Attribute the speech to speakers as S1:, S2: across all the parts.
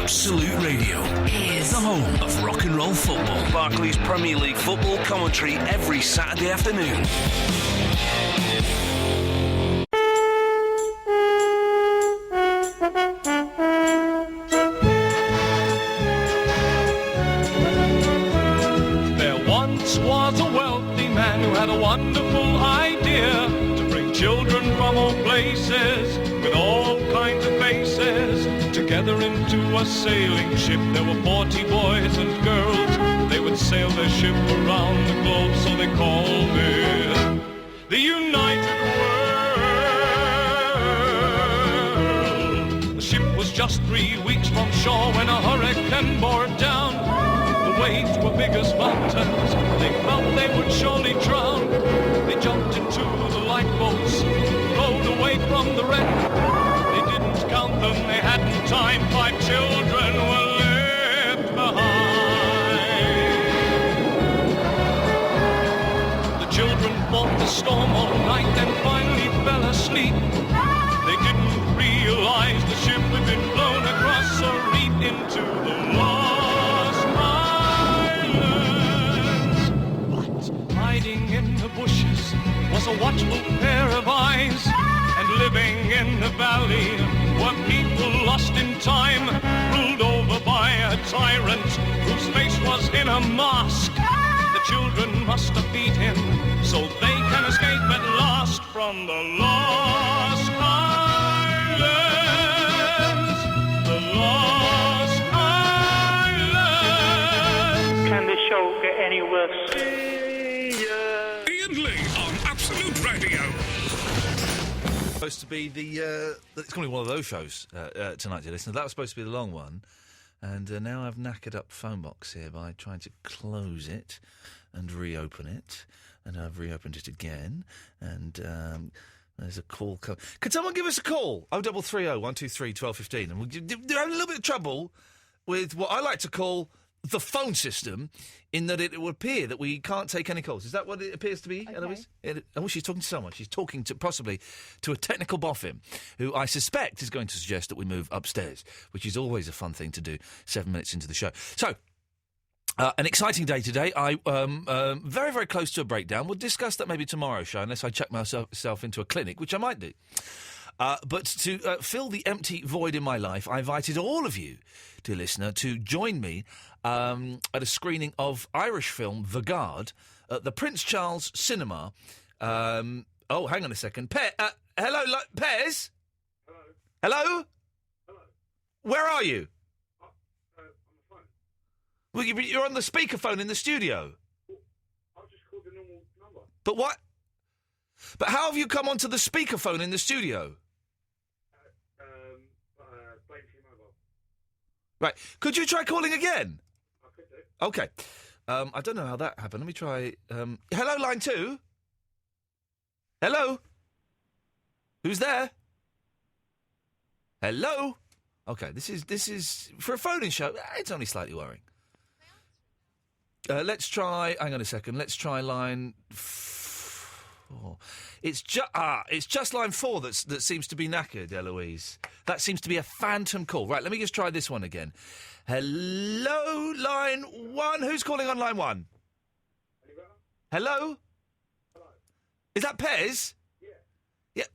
S1: Absolute Radio is the home of rock and roll football. Barclays Premier League football commentary every Saturday afternoon.
S2: There once was a wealthy man who had a wonderful idea to bring children from all places with all kinds of faces together into a sailing ship. There were 40 boys and girls. They would sail their ship around the globe, so they called it the United World. The ship was just 3 weeks from shore when a hurricane bore down. The waves were big as mountains. They felt they would surely drown. They jumped into the lifeboats, rowed away from the wreck. They didn't count them, they hadn't time. 5 children were left behind. The children fought the storm all night and finally fell asleep. They didn't realize the ship had been blown across a reef into the lost islands. But hiding in the bushes was a watchful pair of eyes. And living in the valley were people lost in time, ruled over by a tyrant whose face was in a mask. The children must defeat him so they can escape at last from the lost islands. The lost islands.
S3: Can this show get any worse?
S1: Iain Lee on Absolute Radio.
S4: Supposed to be the it's going to be one of those shows tonight, dear listener. That was supposed to be the long one, and now I've knackered up phone box here by trying to close it and reopen it, and I've reopened it again, and there's a call. Could someone give us a call? 0330 123 1215, and we're having a little bit of trouble with what I like to call the phone system, in that it will appear that we can't take any calls. Is that what it appears to be,
S5: Okay.
S4: Eloise? She's talking to someone. She's talking to, possibly, to a technical boffin, who I suspect is going to suggest that we move upstairs, which is always a fun thing to do 7 minutes into the show. So, an exciting day today. I very, very close to a breakdown. We'll discuss that maybe tomorrow's show, unless I check myself into a clinic, which I might do. But to fill the empty void in my life, I invited all of you, dear listener, to join me at a screening of Irish film The Guard at the Prince Charles Cinema. Hang on a second. Hello, Pez? Hello? Hello? Where are you?
S6: On the phone.
S4: Well, you're on the speakerphone in the studio.
S6: I'll just call the normal number.
S4: But what? But how have you come onto the speakerphone in the studio?
S6: Blame T-Mobile.
S4: Right. Could you try calling again?
S6: I could do.
S4: Okay. I don't know how that happened. Let me try. Hello, line 2. Hello? Who's there? Hello? Okay, this is for a phone-in show. It's only slightly worrying. Let's try. Hang on a second. Let's try line 4. It's just line 4 that seems to be knackered, Eloise. That seems to be a phantom call. Right, let me just try this one again. Hello, line 1. Who's calling on line 1? Hello?
S6: Hello.
S4: Is that Pez?
S6: Yeah.
S4: Yeah.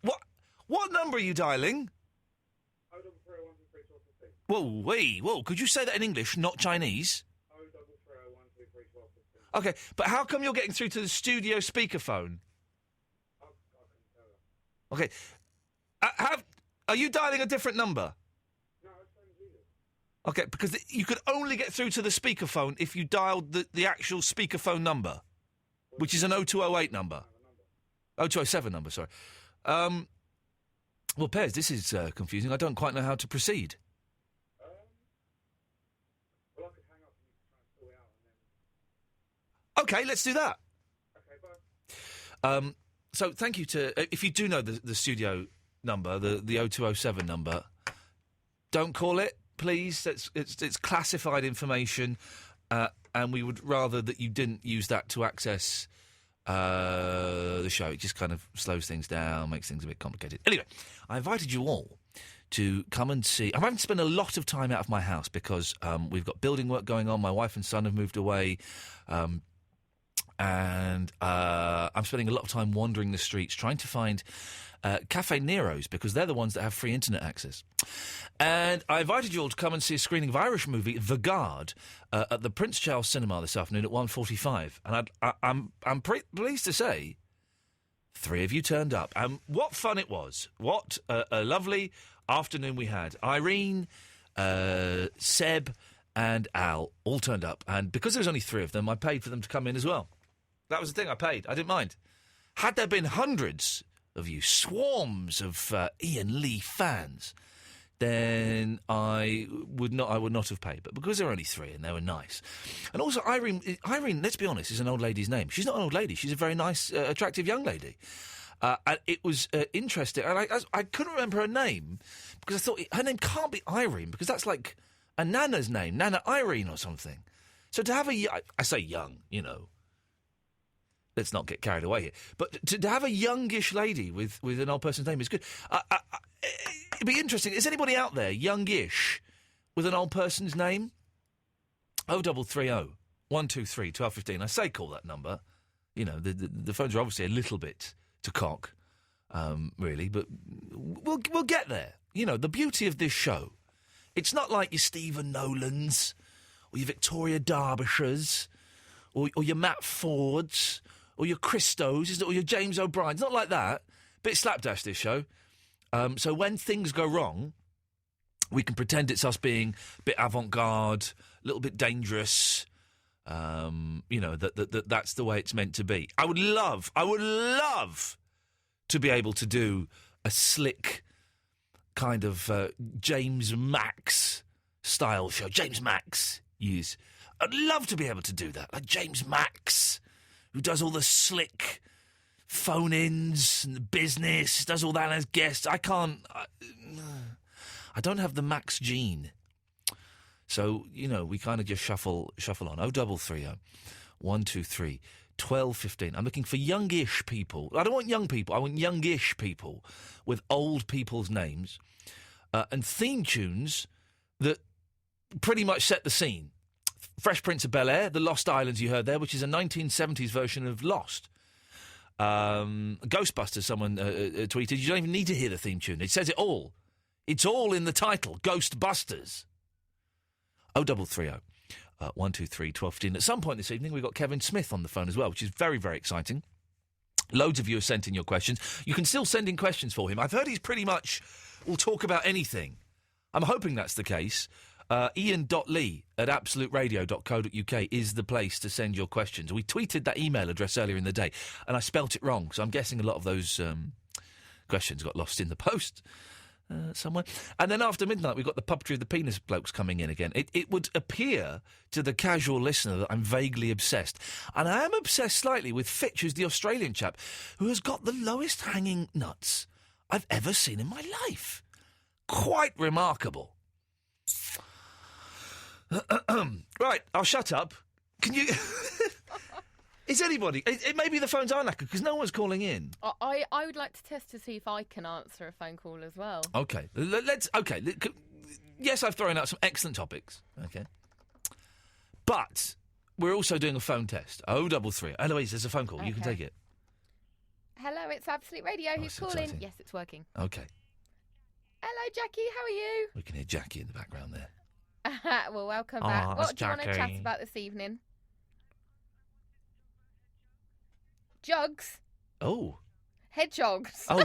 S4: What number are you dialing?
S6: 0331231215.
S4: Whoa. Could you say that in English, not Chinese?
S6: 0331231215.
S4: Okay, but how come you're getting through to the studio speakerphone?
S6: I couldn't tell her.
S4: Okay. Are you dialing a different number?
S6: No, it's same as you did.
S4: Okay, because you could only get through to the speakerphone if you dialed the actual speakerphone number, which is an 0208 number. 0207 number, sorry. Well, Pez, this is confusing. I don't quite know how to proceed.
S6: Well, I could hang up and you could try and sort it out and then...
S4: Okay, let's do that.
S6: Okay, bye.
S4: So thank you to... if you do know the studio number, the 0207 number, don't call it, please. It's classified information, and we would rather that you didn't use that to access the show. It just kind of slows things down, makes things a bit complicated. Anyway, I invited you all to come and see. I'm having to spend a lot of time out of my house because we've got building work going on. My wife and son have moved away. And I'm spending a lot of time wandering the streets trying to find Cafe Nero's because they're the ones that have free internet access. And I invited you all to come and see a screening of Irish movie The Guard at the Prince Charles Cinema this afternoon at 1:45. And I'm pleased to say 3 of you turned up. And what fun it was. What a lovely afternoon we had. Irene, Seb and Al all turned up. And because there was only 3 of them, I paid for them to come in as well. That was the thing, I paid. I didn't mind. Had there been hundreds of you, swarms of Iain Lee fans, then I would not have paid. But because there were only 3 and they were nice. And also Irene, let's be honest, is an old lady's name. She's not an old lady. She's a very nice, attractive young lady. And it was interesting. And I couldn't remember her name because I thought her name can't be Irene because that's like a Nana's name, Nana Irene or something. So to have I say young, you know. Let's not get carried away here. But to have a youngish lady with an old person's name is good. It'd be interesting. Is anybody out there, youngish, with an old person's name? 0330 123 1215. I say call that number. You know, the phones are obviously a little bit to cock, really, but we'll get there. You know, the beauty of this show, it's not like your Stephen Nolans or your Victoria Derbyshires or your Matt Fords or your Christos, or your James O'Brien. It's not like that. Bit slapdash, this show. So when things go wrong, we can pretend it's us being a bit avant-garde, a little bit dangerous. You know, that's the way it's meant to be. I would love to be able to do a slick kind of James Max style show. James Max, yes. I'd love to be able to do that. Like James Max, who does all the slick phone-ins and the business, does all that as guests. I can't... I don't have the Max gene. So, you know, we kind of just shuffle on. 0330 123 1215. I'm looking for youngish people. I don't want young people. I want youngish people with old people's names and theme tunes that pretty much set the scene. Fresh Prince of Bel-Air, The Lost Islands you heard there, which is a 1970s version of Lost. Ghostbusters, someone tweeted, you don't even need to hear the theme tune. It says it all. It's all in the title, Ghostbusters. 0330 123 1215. At some point this evening, we've got Kevin Smith on the phone as well, which is very, very exciting. Loads of you have sent in your questions. You can still send in questions for him. I've heard he's pretty much will talk about anything. I'm hoping that's the case. Ian.lee at absoluteradio.co.uk is the place to send your questions. We tweeted that email address earlier in the day, and I spelt it wrong, so I'm guessing a lot of those questions got lost in the post somewhere. And then after midnight, we've got the Puppetry of the Penis blokes coming in again. It would appear to the casual listener that I'm vaguely obsessed. And I am obsessed slightly with Fitch, who's the Australian chap, who has got the lowest hanging nuts I've ever seen in my life. Quite remarkable. Right, I'll shut up. Can you... Is anybody... Maybe the phones are knackered because no one's calling in.
S5: I would like to test to see if I can answer a phone call as well.
S4: OK. OK. Yes, I've thrown out some excellent topics. OK. But we're also doing a phone test. 0330. Eloise, there's a phone call. Okay. You can take it.
S5: Hello, it's Absolute Radio. Who's calling?
S4: Exciting.
S5: Yes, it's working.
S4: OK.
S5: Hello, Jackie. How are you?
S4: We can hear Jackie in the background there.
S5: Well, welcome back. What do you want to chat about this evening? Jugs?
S4: Oh.
S5: Hedgehogs.
S4: Oh,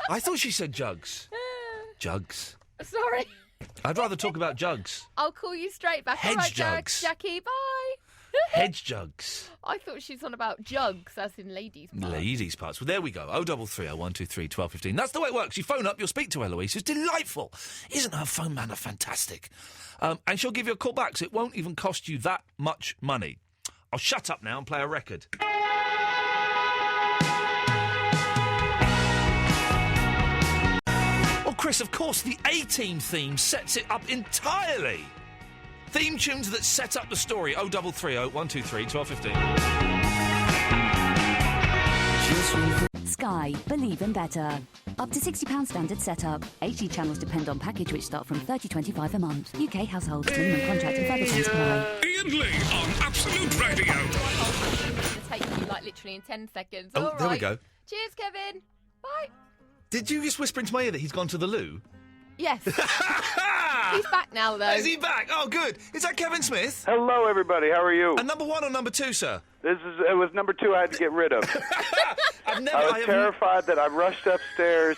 S4: I thought she said jugs. Jugs.
S5: Sorry.
S4: I'd rather talk about jugs.
S5: I'll call you straight back.
S4: Hedge
S5: All right,
S4: jugs.
S5: Jackie, bye.
S4: Hedge jugs.
S5: I thought she's on about jugs, as in ladies' parts.
S4: Ladies' parts. Well, there we go. 0330 123 1215. That's the way it works. You phone up, you'll speak to Eloise, who's delightful. Isn't her phone manner fantastic? And she'll give you a call back, so it won't even cost you that much money. I'll shut up now and play a record. Well, Chris, of course, the A-Team theme sets it up entirely. Theme tunes that set up the story. 0330 123 1215.
S7: Sky. Believe in better. Up to £60 standard setup. HD channels depend on package which start from $30.25 a month. UK households. Minimum contract and further terms apply.
S1: Iain Lee on Absolute Radio.
S5: It's going to take you like literally in 10 seconds.
S4: Oh,
S5: All
S4: there we
S5: right.
S4: go.
S5: Cheers, Kevin. Bye.
S4: Did you just whisper into my ear that he's gone to the loo?
S5: Yes. He's back now, though.
S4: Is he back? Oh, good. Is that Kevin Smith?
S6: Hello, everybody. How are you?
S4: And number 1 or number 2, sir?
S6: It was number 2 I had to get rid of. I was terrified that I rushed upstairs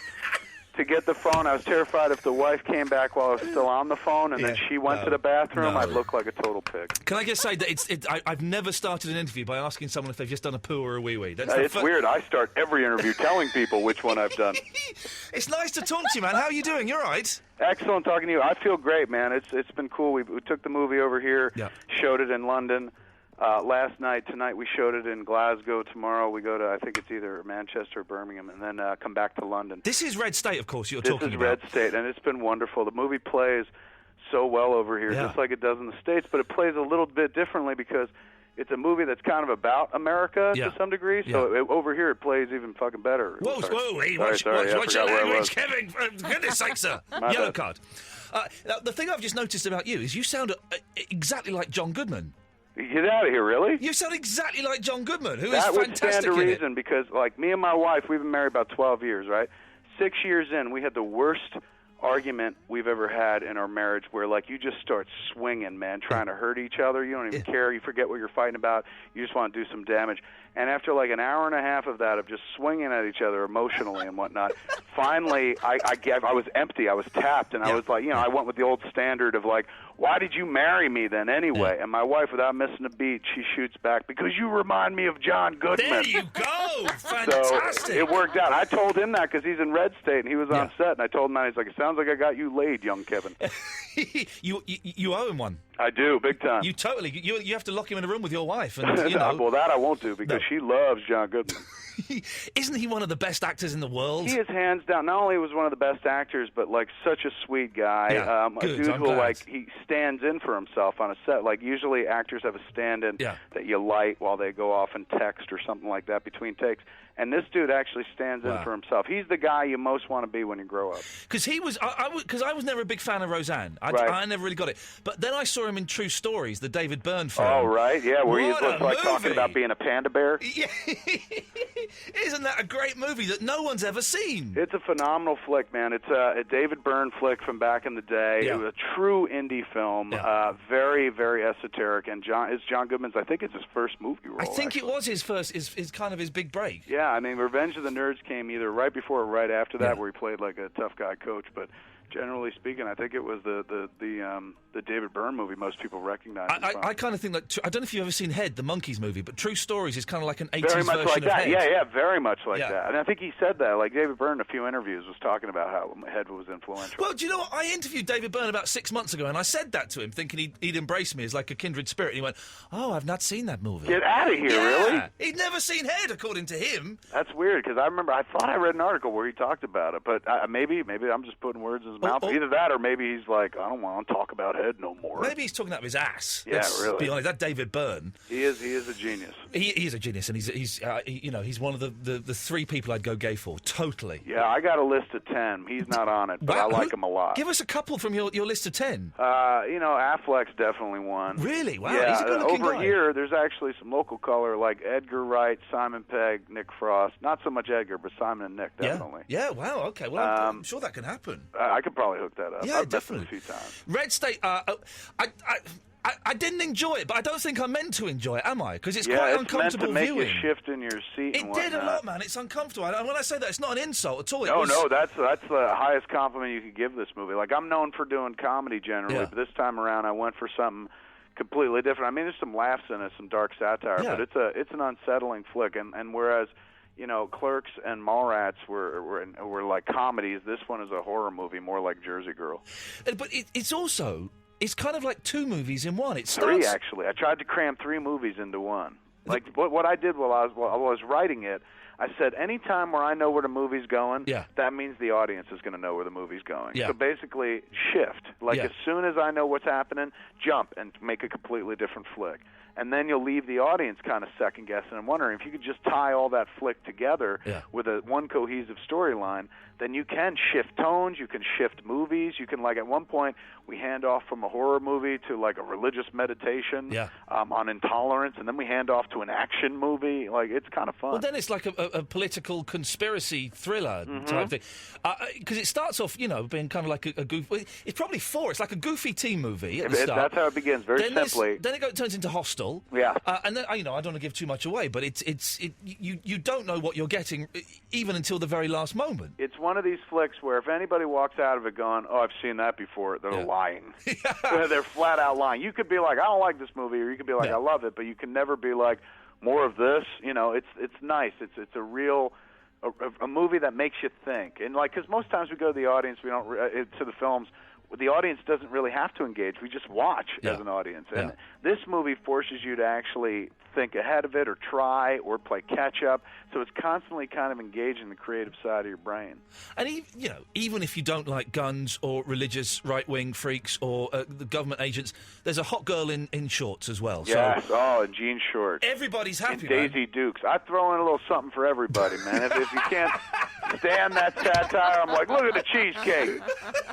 S6: to get the phone. I was terrified if the wife came back while I was still on the phone and then she went to the bathroom, I'd look like a total pig.
S4: Can I just say that I've never started an interview by asking someone if they've just done a poo or a wee-wee.
S6: It's weird. I start every interview telling people which one I've done.
S4: It's nice to talk to you, man. How are you doing? You all right?
S6: Excellent talking to you. I feel great, man. It's been cool. We took the movie over here, showed it in London. Last night, tonight we showed it in Glasgow. Tomorrow we go to, I think it's either Manchester or Birmingham, and then come back to London.
S4: This is Red State, of course, you're talking about.
S6: This is Red State, and it's been wonderful. The movie plays so well over here, just like it does in the States, but it plays a little bit differently because it's a movie that's kind of about America to some degree, so over here it plays even fucking better.
S4: Whoa, watch your language, Kevin! For goodness sake, sir. Yellow card. The thing I've just noticed about you is you sound exactly like John Goodman.
S6: Get out of here, really?
S4: You sound exactly like John Goodman, who is
S6: fantastic. That would stand to reason because, like, me and my wife, we've been married about 12 years, right? 6 years in, we had the worst argument we've ever had in our marriage where, like, you just start swinging, man, trying to hurt each other. You don't even care. You forget what you're fighting about. You just want to do some damage. And after, like, an hour and a half of that, of just swinging at each other emotionally and whatnot, finally, I was empty. I was tapped, and I was like, I went with the old standard of, like, why did you marry me then anyway? And my wife, without missing a beat, she shoots back, because you remind me of John Goodman.
S4: There you go. Fantastic.
S6: So it worked out. I told him that because he's in Red State, and he was on set, and I told him that. He's like, it sounds like I got you laid, young Kevin.
S4: You owe him one.
S6: I do, big time.
S4: You totally. You have to lock him in a room with your wife. And,
S6: well, that I won't do because she loves John Goodman.
S4: Isn't he one of the best actors in the world?
S6: He is hands down. Not only was one of the best actors, but like such a sweet guy. A dude who like he stands in for himself on a set. Like usually actors have a stand-in that you light while they go off and text or something like that between takes. And this dude actually stands in for himself. He's the guy you most want to be when you grow up.
S4: Because I was never a big fan of Roseanne. I never really got it. But then I saw him in True Stories, the David Byrne film.
S6: Oh, right, yeah, where he was like talking about being a panda bear.
S4: Yeah. Isn't that a great movie that no one's ever seen?
S6: It's a phenomenal flick, man. It's a David Byrne flick from back in the day.
S4: Yeah.
S6: It was a true indie film, very, very esoteric. And John Goodman's, I think it's his first movie role.
S4: I think it was his first, is kind of his big break.
S6: Yeah, I mean, Revenge of the Nerds came either right before or right after that, where he played like a tough guy coach. But generally speaking, I think it was the David Byrne movie most people recognize.
S4: I kind of think that I don't know if you've ever seen Head, the Monkees movie, but True Stories is kind of like an 80s
S6: very much
S4: version
S6: like
S4: of
S6: that.
S4: Head.
S6: Yeah, very much like that. And I think he said that. Like David Byrne, in a few interviews, was talking about how Head was influential.
S4: Well, do you know what? I interviewed David Byrne about 6 months ago, and I said that to him, thinking he'd embrace me as like a kindred spirit. And he went, "Oh, I've not seen that movie."
S6: Get out of here, really?
S4: He'd never seen Head, according to him.
S6: That's weird because I remember I thought I read an article where he talked about it, but maybe I'm just putting words in his mouth. Either that, or maybe he's like, I don't want to talk about Head no more.
S4: Maybe he's talking out of his ass.
S6: Yeah, really.
S4: Be honest, that David Byrne.
S6: He is a genius.
S4: He is a genius, and he's one of the three people I'd go gay for. Totally.
S6: Yeah, I got a list of 10. He's not on it, but I like him a lot.
S4: Give us a couple from your list of 10.
S6: Affleck's definitely one.
S4: Really? Wow.
S6: Yeah,
S4: he's a good-looking
S6: over
S4: guy.
S6: Here, there's actually some local color like Edgar Wright, Simon Pegg, Nick Frost. Not so much Edgar, but Simon and Nick definitely.
S4: Yeah. Wow. Okay. Well, I'm sure that can happen.
S6: I could probably hook that up.
S4: Yeah,
S6: I've
S4: definitely.
S6: Met him a few times.
S4: Red State. I didn't enjoy it, but I don't think I'm meant to enjoy it, am I? Because it's quite uncomfortable
S6: meant to
S4: viewing.
S6: make you shift in your seat.
S4: It did a lot, man. It's uncomfortable. And when I say that, it's not an insult at all.
S6: No, that's the highest compliment you could give this movie. Like, I'm known for doing comedy generally, but this time around I went for something completely different. I mean, there's some laughs in it, some dark satire, but it's an unsettling flick. And whereas, Clerks and Mallrats were like comedies, this one is a horror movie, more like Jersey Girl.
S4: But it's also... It's kind of like two movies in one. It starts...
S6: Three, actually. I tried to cram 3 movies into one. Like, what I did while I was writing it, I said, any time where I know where the movie's going, that means the audience is going to know where the movie's going.
S4: Yeah.
S6: So basically, shift. Like, as soon as I know what's happening, jump and make a completely different flick. and then you'll leave the audience kind of second guessing and wondering if you could just tie all that flick together with one cohesive storyline. Then you can shift tones, you can shift movies, you can, like, at one point we hand off from a horror movie to like a religious meditation on intolerance, and then we hand off to an action movie. Like, it's kind of fun.
S4: Well, then it's like a political conspiracy thriller type thing, because it starts off, being kind of like a goofy. It's probably it's like a goofy teen movie at the start.
S6: That's how it begins, very simply.
S4: Then it turns into Hostel.
S6: Yeah.
S4: And then I don't want to give too much away, but you don't know what you're getting even until the very last moment.
S6: It's one of these flicks where if anybody walks out of it going, "Oh, I've seen that before," they're lying. They're flat out lying. You could be like, "I don't like this movie," or you could be like, "I love it," but you can never be like, "More of this." It's nice. It's a real a movie that makes you think. And like, because most times we go to the audience, we don't to the films. The audience doesn't really have to engage. We just watch as an audience. And this movie forces you to actually think ahead of it or try or play catch-up. So it's constantly kind of engaging the creative side of your brain.
S4: And, even if you don't like guns or religious right-wing freaks or the government agents, there's a hot girl in shorts as well.
S6: Yes, in jean shorts.
S4: Everybody's happy,
S6: and Daisy Dukes. I throw in a little something for everybody, man. If you can't stand that satire, I'm like, look at the cheesecake.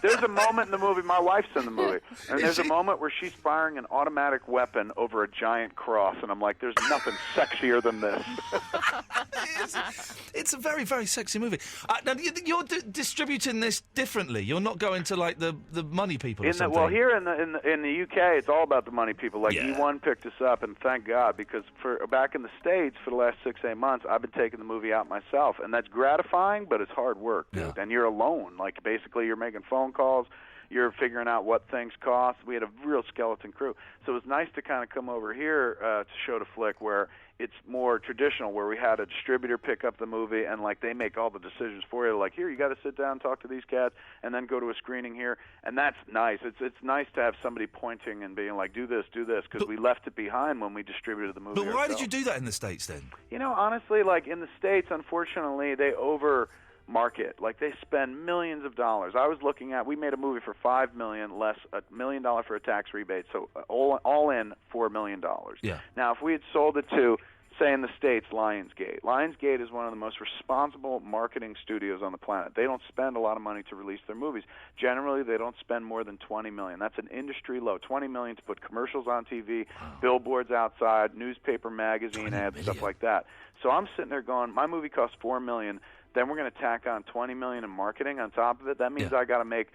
S6: There's a moment in the movie, my wife's in the movie, and there's a moment where she's firing an automatic weapon over a giant cross, and I'm like, there's nothing sexier than this.
S4: It's a very, very sexy movie. Now, you're distributing this differently. You're not going to, like, the money people or something.
S6: Well, here in the UK, it's all about the money people. Like, E1 picked us up, and thank God, because back in the States, for the last 6-8 months, I've been taking the movie out myself, and that's gratifying, but it's hard work, dude. And you're alone. Like, basically, you're making phone calls. You're figuring out what things cost. We had a real skeleton crew. So it was nice to kind of come over here to show the flick where it's more traditional, where we had a distributor pick up the movie and, like, they make all the decisions for you. Like, here, you got to sit down and talk to these cats and then go to a screening here. And that's nice. It's nice to have somebody pointing and being like, do this, because we left it behind when we distributed the movie
S4: But why
S6: ourselves.
S4: did you do that in the States then?
S6: Honestly, like, in the States, unfortunately, they market. Like, they spend millions of dollars. I was looking at, we made a movie for $5 million less $1 million for a tax rebate, so all in $4 million.
S4: Yeah.
S6: Now, if we had sold it to, say, in the States, Lionsgate is one of the most responsible marketing studios on the planet. They don't spend a lot of money to release their movies. Generally, they don't spend more than $20 million. That's an industry low. $20 million to put commercials on TV, billboards outside, newspaper, magazine ads, stuff like that. So I'm sitting there going, my movie costs $4 million. Then we're going to tack on $20 million in marketing on top of it. That means I got to make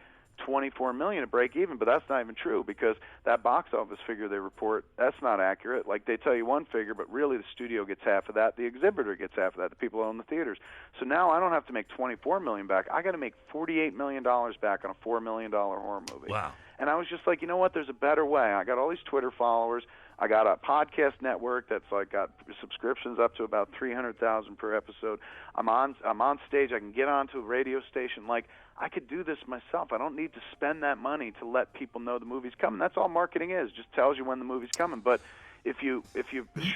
S6: $24 million to break even, but that's not even true because that box office figure they report, that's not accurate. Like, they tell you one figure, but really the studio gets half of that, the exhibitor gets half of that, the people who own the theaters. So now I don't have to make $24 million back. I got to make $48 million back on a $4 million horror movie.
S4: Wow.
S6: And I was just like, you know what? There's a better way. I got all these Twitter followers. I got a podcast network that's like got subscriptions up to about 300,000 per episode. I'm on stage. I can get onto a radio station. Like, I could do this myself. I don't need to spend that money to let people know the movie's coming. That's all marketing is. Just tells you when the movie's coming. But if you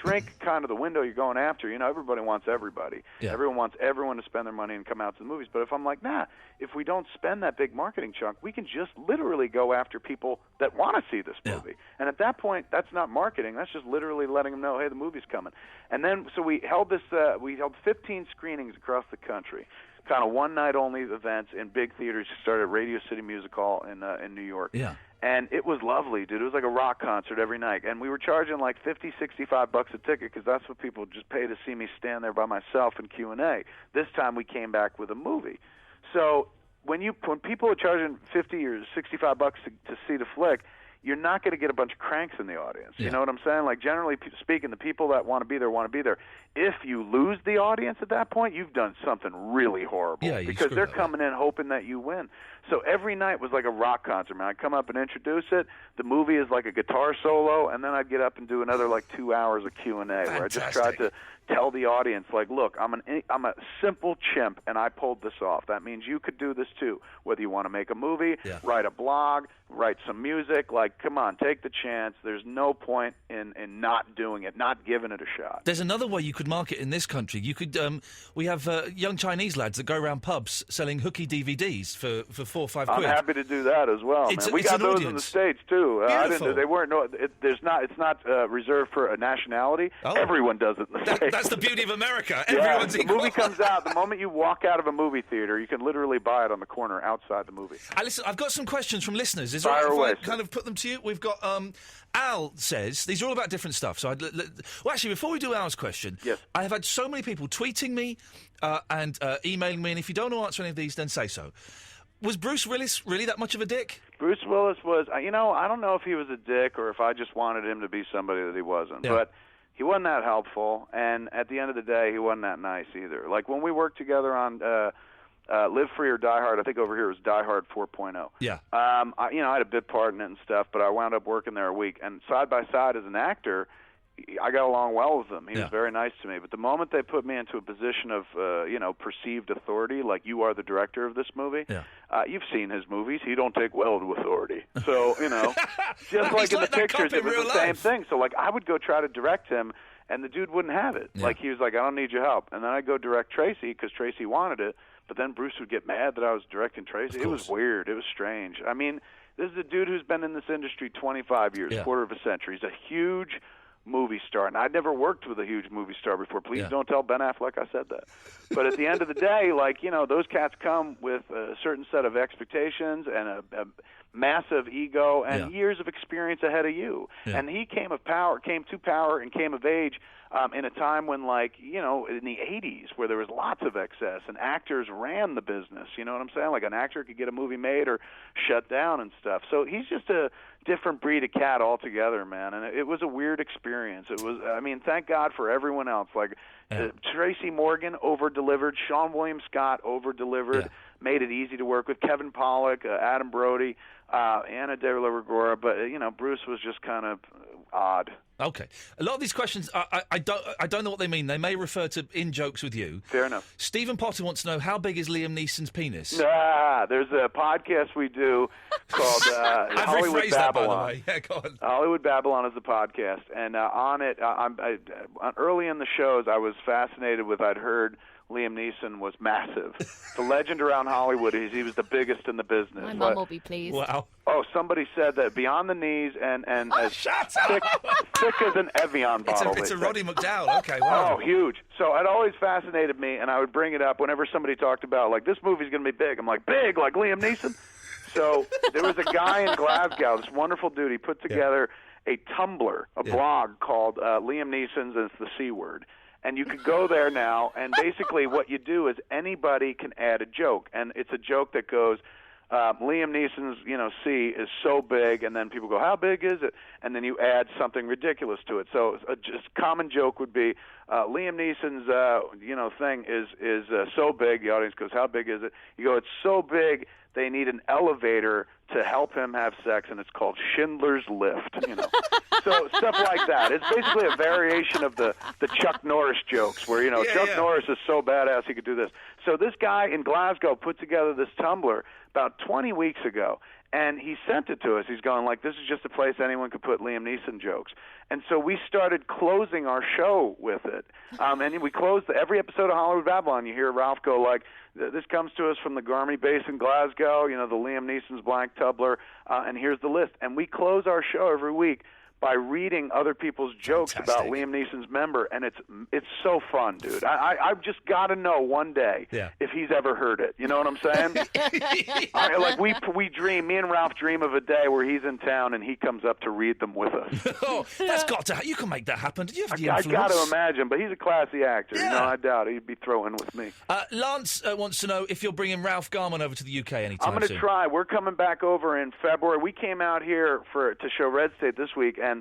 S6: shrink kind of the window you're going after, everybody wants everybody. Yeah. Everyone wants everyone to spend their money and come out to the movies. But if I'm like, nah, if we don't spend that big marketing chunk, we can just literally go after people that want to see this movie. Yeah. And at that point, that's not marketing. That's just literally letting them know, hey, the movie's coming. And then so we held 15 screenings across the country. Kind of one-night-only events in big theaters. Started at Radio City Music Hall in New York.
S4: Yeah.
S6: And it was lovely, dude. It was like a rock concert every night. And we were charging like $50, $65 a ticket because that's what people just pay to see me stand there by myself in Q&A. This time we came back with a movie. So when people are charging $50 or $65 to see the flick, you're not going to get a bunch of cranks in the audience. Yeah. You know what I'm saying? Like, generally speaking, the people that want to be there want to be there. If you lose the audience at that point, you've done something really horrible because they're coming in hoping that you win. So every night was like a rock concert, man. I'd come up and introduce it. The movie is like a guitar solo, and then I'd get up and do another like 2 hours of Q&A where I just tried to tell the audience, like, look, I'm a simple chimp, and I pulled this off. That means you could do this too, whether you want to make a movie, write a blog, write some music. Like, like, come on, take the chance. There's no point in not doing it, not giving it a shot.
S4: There's another way you could market in this country. You could, we have young Chinese lads that go around pubs selling hooky DVDs for 4 or 5 quid.
S6: I'm happy to do that as well, man. We got those in the States too. They weren't. No, it's not reserved for a nationality.
S4: Oh.
S6: Everyone does it in the States.
S4: That's the beauty of America. Everyone's
S6: the
S4: equal.
S6: movie comes out. The moment you walk out of a movie theater, you can literally buy it on the corner outside the movie.
S4: Listen, I've got some questions from listeners. Is
S6: Fire
S4: it all
S6: away,
S4: right if I kind of put them to you? We've got Al says these are all about different stuff. So, well, actually, before we do Al's question,
S6: yes.
S4: I have had so many people tweeting me and emailing me, and if you don't want to answer any of these, then say so. Was Bruce Willis really that much of a dick?
S6: Bruce Willis was, I don't know if he was a dick or if I just wanted him to be somebody that he wasn't.
S4: Yeah.
S6: But he wasn't that helpful, and at the end of the day, he wasn't that nice either. Like when we worked together on Live Free or Die Hard, I think over here it was Die Hard 4.0.
S4: Yeah.
S6: I had a bit part in it and stuff, but I wound up working there a week. And side by side as an actor, I got along well with him. He was very nice to me. But the moment they put me into a position of, perceived authority, like you are the director of this movie, you've seen his movies. He don't take well to authority. So, just like in the pictures, it was the same thing. So, like, I would go try to direct him, and the dude wouldn't have it. Yeah. Like, he was like, I don't need your help. And then I'd go direct Tracy because Tracy wanted it. But then Bruce would get mad that I was directing Tracy. It was weird. It was strange. I mean, this is a dude who's been in this industry 25 years, quarter of a century. He's a huge movie star, and I'd never worked with a huge movie star before. Please don't tell Ben Affleck I said that. But at the end of the day, those cats come with a certain set of expectations and a massive ego and years of experience ahead of you. Yeah. And he came to power and came of age in a time when, in the 80s, where there was lots of excess and actors ran the business. You know what I'm saying? Like an actor could get a movie made or shut down and stuff. So he's just a different breed of cat altogether, man. And it was a weird experience. It was, thank God for everyone else. Tracy Morgan over-delivered. Sean William Scott over-delivered. Made it easy to work with. Kevin Pollak, Adam Brody, Anna De La Reguera. But, Bruce was just kind of odd.
S4: Okay. A lot of these questions, I don't know what they mean. They may refer to in-jokes with you.
S6: Fair enough.
S4: Stephen Potter wants to know, how big is Liam Neeson's penis?
S6: There's a podcast we do called Hollywood Babylon.
S4: That, by the way. Yeah, go on.
S6: Hollywood Babylon is the podcast. And on it, early in the shows, I was fascinated with, I'd heard Liam Neeson was massive. The legend around Hollywood is he was the biggest in the business.
S5: My mum will be pleased.
S4: Wow.
S6: Oh, somebody said that beyond the knees and as thick as an Evian bottle.
S4: It's a Roddy McDowell. Okay, wow.
S6: Oh, huge. So it always fascinated me, and I would bring it up whenever somebody talked about, this movie's going to be big. I'm like, big, like Liam Neeson? So there was a guy in Glasgow, this wonderful dude. He put together a Tumblr, a blog called Liam Neeson's, and it's the C word. And you could go there now, and basically what you do is anybody can add a joke. And it's a joke that goes, Liam Neeson's, C is so big, and then people go, how big is it? And then you add something ridiculous to it. So a just common joke would be, Liam Neeson's, thing is so big. The audience goes, how big is it? You go, it's so big, they need an elevator to help him have sex, and it's called Schindler's Lift, So stuff like that. It's basically a variation of the Chuck Norris jokes where, Chuck Norris is so badass he could do this. So this guy in Glasgow put together this Tumblr about 20 weeks ago, and he sent it to us. He's going this is just a place anyone could put Liam Neeson jokes. And so we started closing our show with it. And we closed every episode of Hollywood Babylon. You hear Ralph go this comes to us from the Garmy base in Glasgow, the Liam Neeson's blank Tumblr, and here's the list. And we close our show every week by reading other people's jokes about Liam Neeson's member, and it's so fun, dude. I've just got to know one day if he's ever heard it. You know what I'm saying? We dream, me and Ralph dream of a day where he's in town and he comes up to read them with us.
S4: Oh, that's got to. You can make that happen. Did you have the influence?
S6: I got to imagine, but he's a classy actor.
S4: Yeah.
S6: I doubt he'd be throwing with me.
S4: Lance wants to know if you're bringing Ralph Garman over to the UK anytime soon.
S6: I'm going to try. We're coming back over in February. We came out here to show Red State this week, and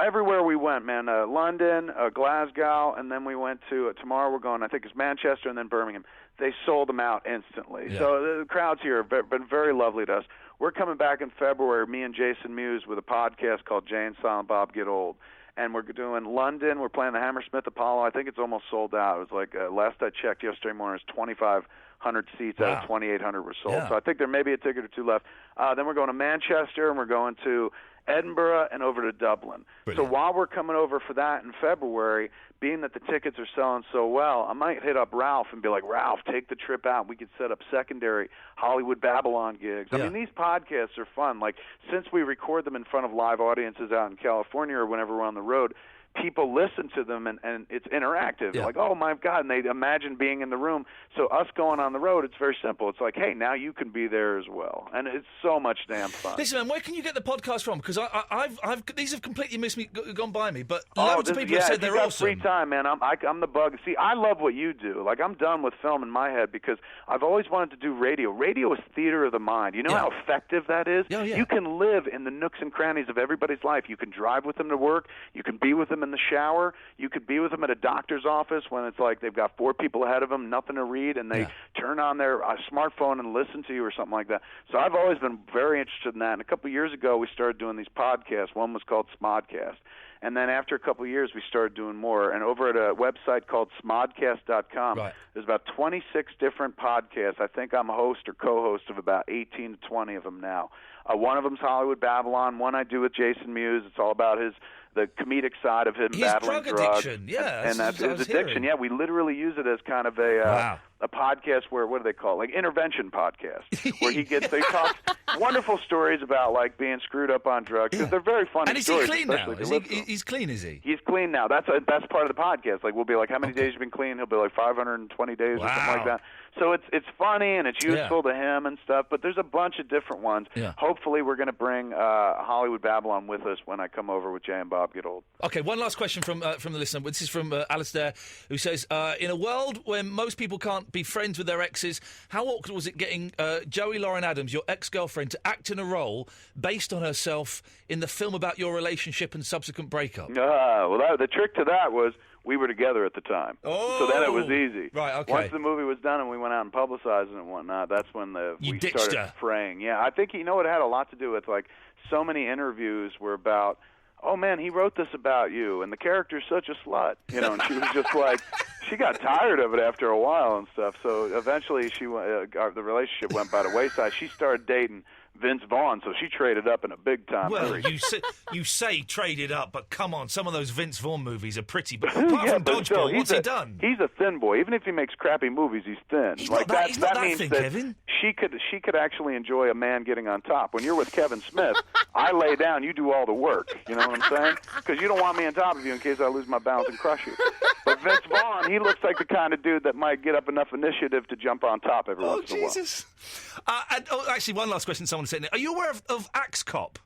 S6: everywhere we went, man, London, Glasgow, and then we went to, tomorrow we're going, I think it's Manchester and then Birmingham. They sold them out instantly. Yeah. So the crowds here have been very lovely to us. We're coming back in February, me and Jason Mewes, with a podcast called Jay and Silent Bob Get Old. And we're doing London. We're playing the Hammersmith Apollo. I think it's almost sold out. It was last I checked yesterday morning, it was 25 100 seats out of 2,800 were sold.
S4: Yeah.
S6: So I think there may be a ticket or two left. Then we're going to Manchester, and we're going to Edinburgh and over to Dublin.
S4: Brilliant.
S6: So while we're coming over for that in February, being that the tickets are selling so well, I might hit up Ralph and be like, Ralph, take the trip out. We could set up secondary Hollywood Babylon gigs. I mean, these podcasts are fun. Like, since we record them in front of live audiences out in California or whenever we're on the road, people listen to them, and it's interactive. Like, oh, my God, and they imagine being in the room. So us going on the road, it's very simple. It's like, hey, now you can be there as well. And it's so much damn fun.
S4: Listen, man, where can you get the podcast from? Because I've these have completely gone by me, but loads of people have said they're awesome.
S6: Free time, man. I'm the bug. See, I love what you do. Like, I'm done with film in my head because I've always wanted to do radio. Radio is theater of the mind. You know how effective that is?
S4: Yeah.
S6: You can live in the nooks and crannies of everybody's life. You can drive with them to work. You can be with them in the shower. You could be with them at a doctor's office when it's like they've got 4 people ahead of them, nothing to read, and they turn on their smartphone and listen to you or something like that. So I've always been very interested in that. And a couple of years ago, we started doing these podcasts. One was called Smodcast. And then after a couple of years, we started doing more. And over at a website called smodcast.com, there's about 26 different podcasts. I think I'm a host or co-host of about 18 to 20 of them now. One of them's Hollywood Babylon. One I do with Jason Mewes. It's all about the comedic side of him battling
S4: drug
S6: drugs.
S4: Addiction. Yeah,
S6: and that's his addiction.
S4: Hearing.
S6: Yeah, we literally use it as kind of a podcast where, what do they call it? Like intervention podcast, where he talks wonderful stories about like being screwed up on drugs, because they're very funny
S4: and
S6: stories.
S4: And is he clean now? He's clean, is he?
S6: He's clean now. That's part of the podcast. Like, we'll be like, how many days you been clean? He'll be like 520 days or something like that. So it's funny and it's useful to him and stuff, but there's a bunch of different ones.
S4: Yeah.
S6: Hopefully we're going to bring Hollywood Babylon with us when I come over with Jay and Bob get old.
S4: Okay, one last question from the listener. This is from Alistair, who says, in a world where most people can't be friends with their exes, how awkward was it getting Joey Lauren Adams, your ex-girlfriend, to act in a role based on herself in the film about your relationship and subsequent breakup?
S6: Well, the trick to that was we were together at the time.
S4: Oh!
S6: So then it was easy.
S4: Right, okay.
S6: Once the movie was done and we went out and publicized it and whatnot, that's when we started fraying. Yeah, I think, it had a lot to do with, like, so many interviews were about, oh, man, he wrote this about you, and the character's such a slut. And she was just like, she got tired of it after a while and stuff. So eventually the relationship went by the wayside. She started dating Vince Vaughn, so she traded up in a big-time hurry.
S4: you say traded up, but come on, some of those Vince Vaughn movies are pretty... But apart from Dodgeball, what's he done?
S6: He's a thin boy. Even if he makes crappy movies, he's thin.
S4: He's not that thin, Kevin.
S6: She could actually enjoy a man getting on top. When you're with Kevin Smith, I lay down, you do all the work. You know what I'm saying? Because you don't want me on top of you in case I lose my balance and crush you. But Vince Vaughn, he looks like the kind of dude that might get up enough initiative to jump on top every once in a while.
S4: Jesus. Actually, one last question someone said. Are you aware of Axe Cop?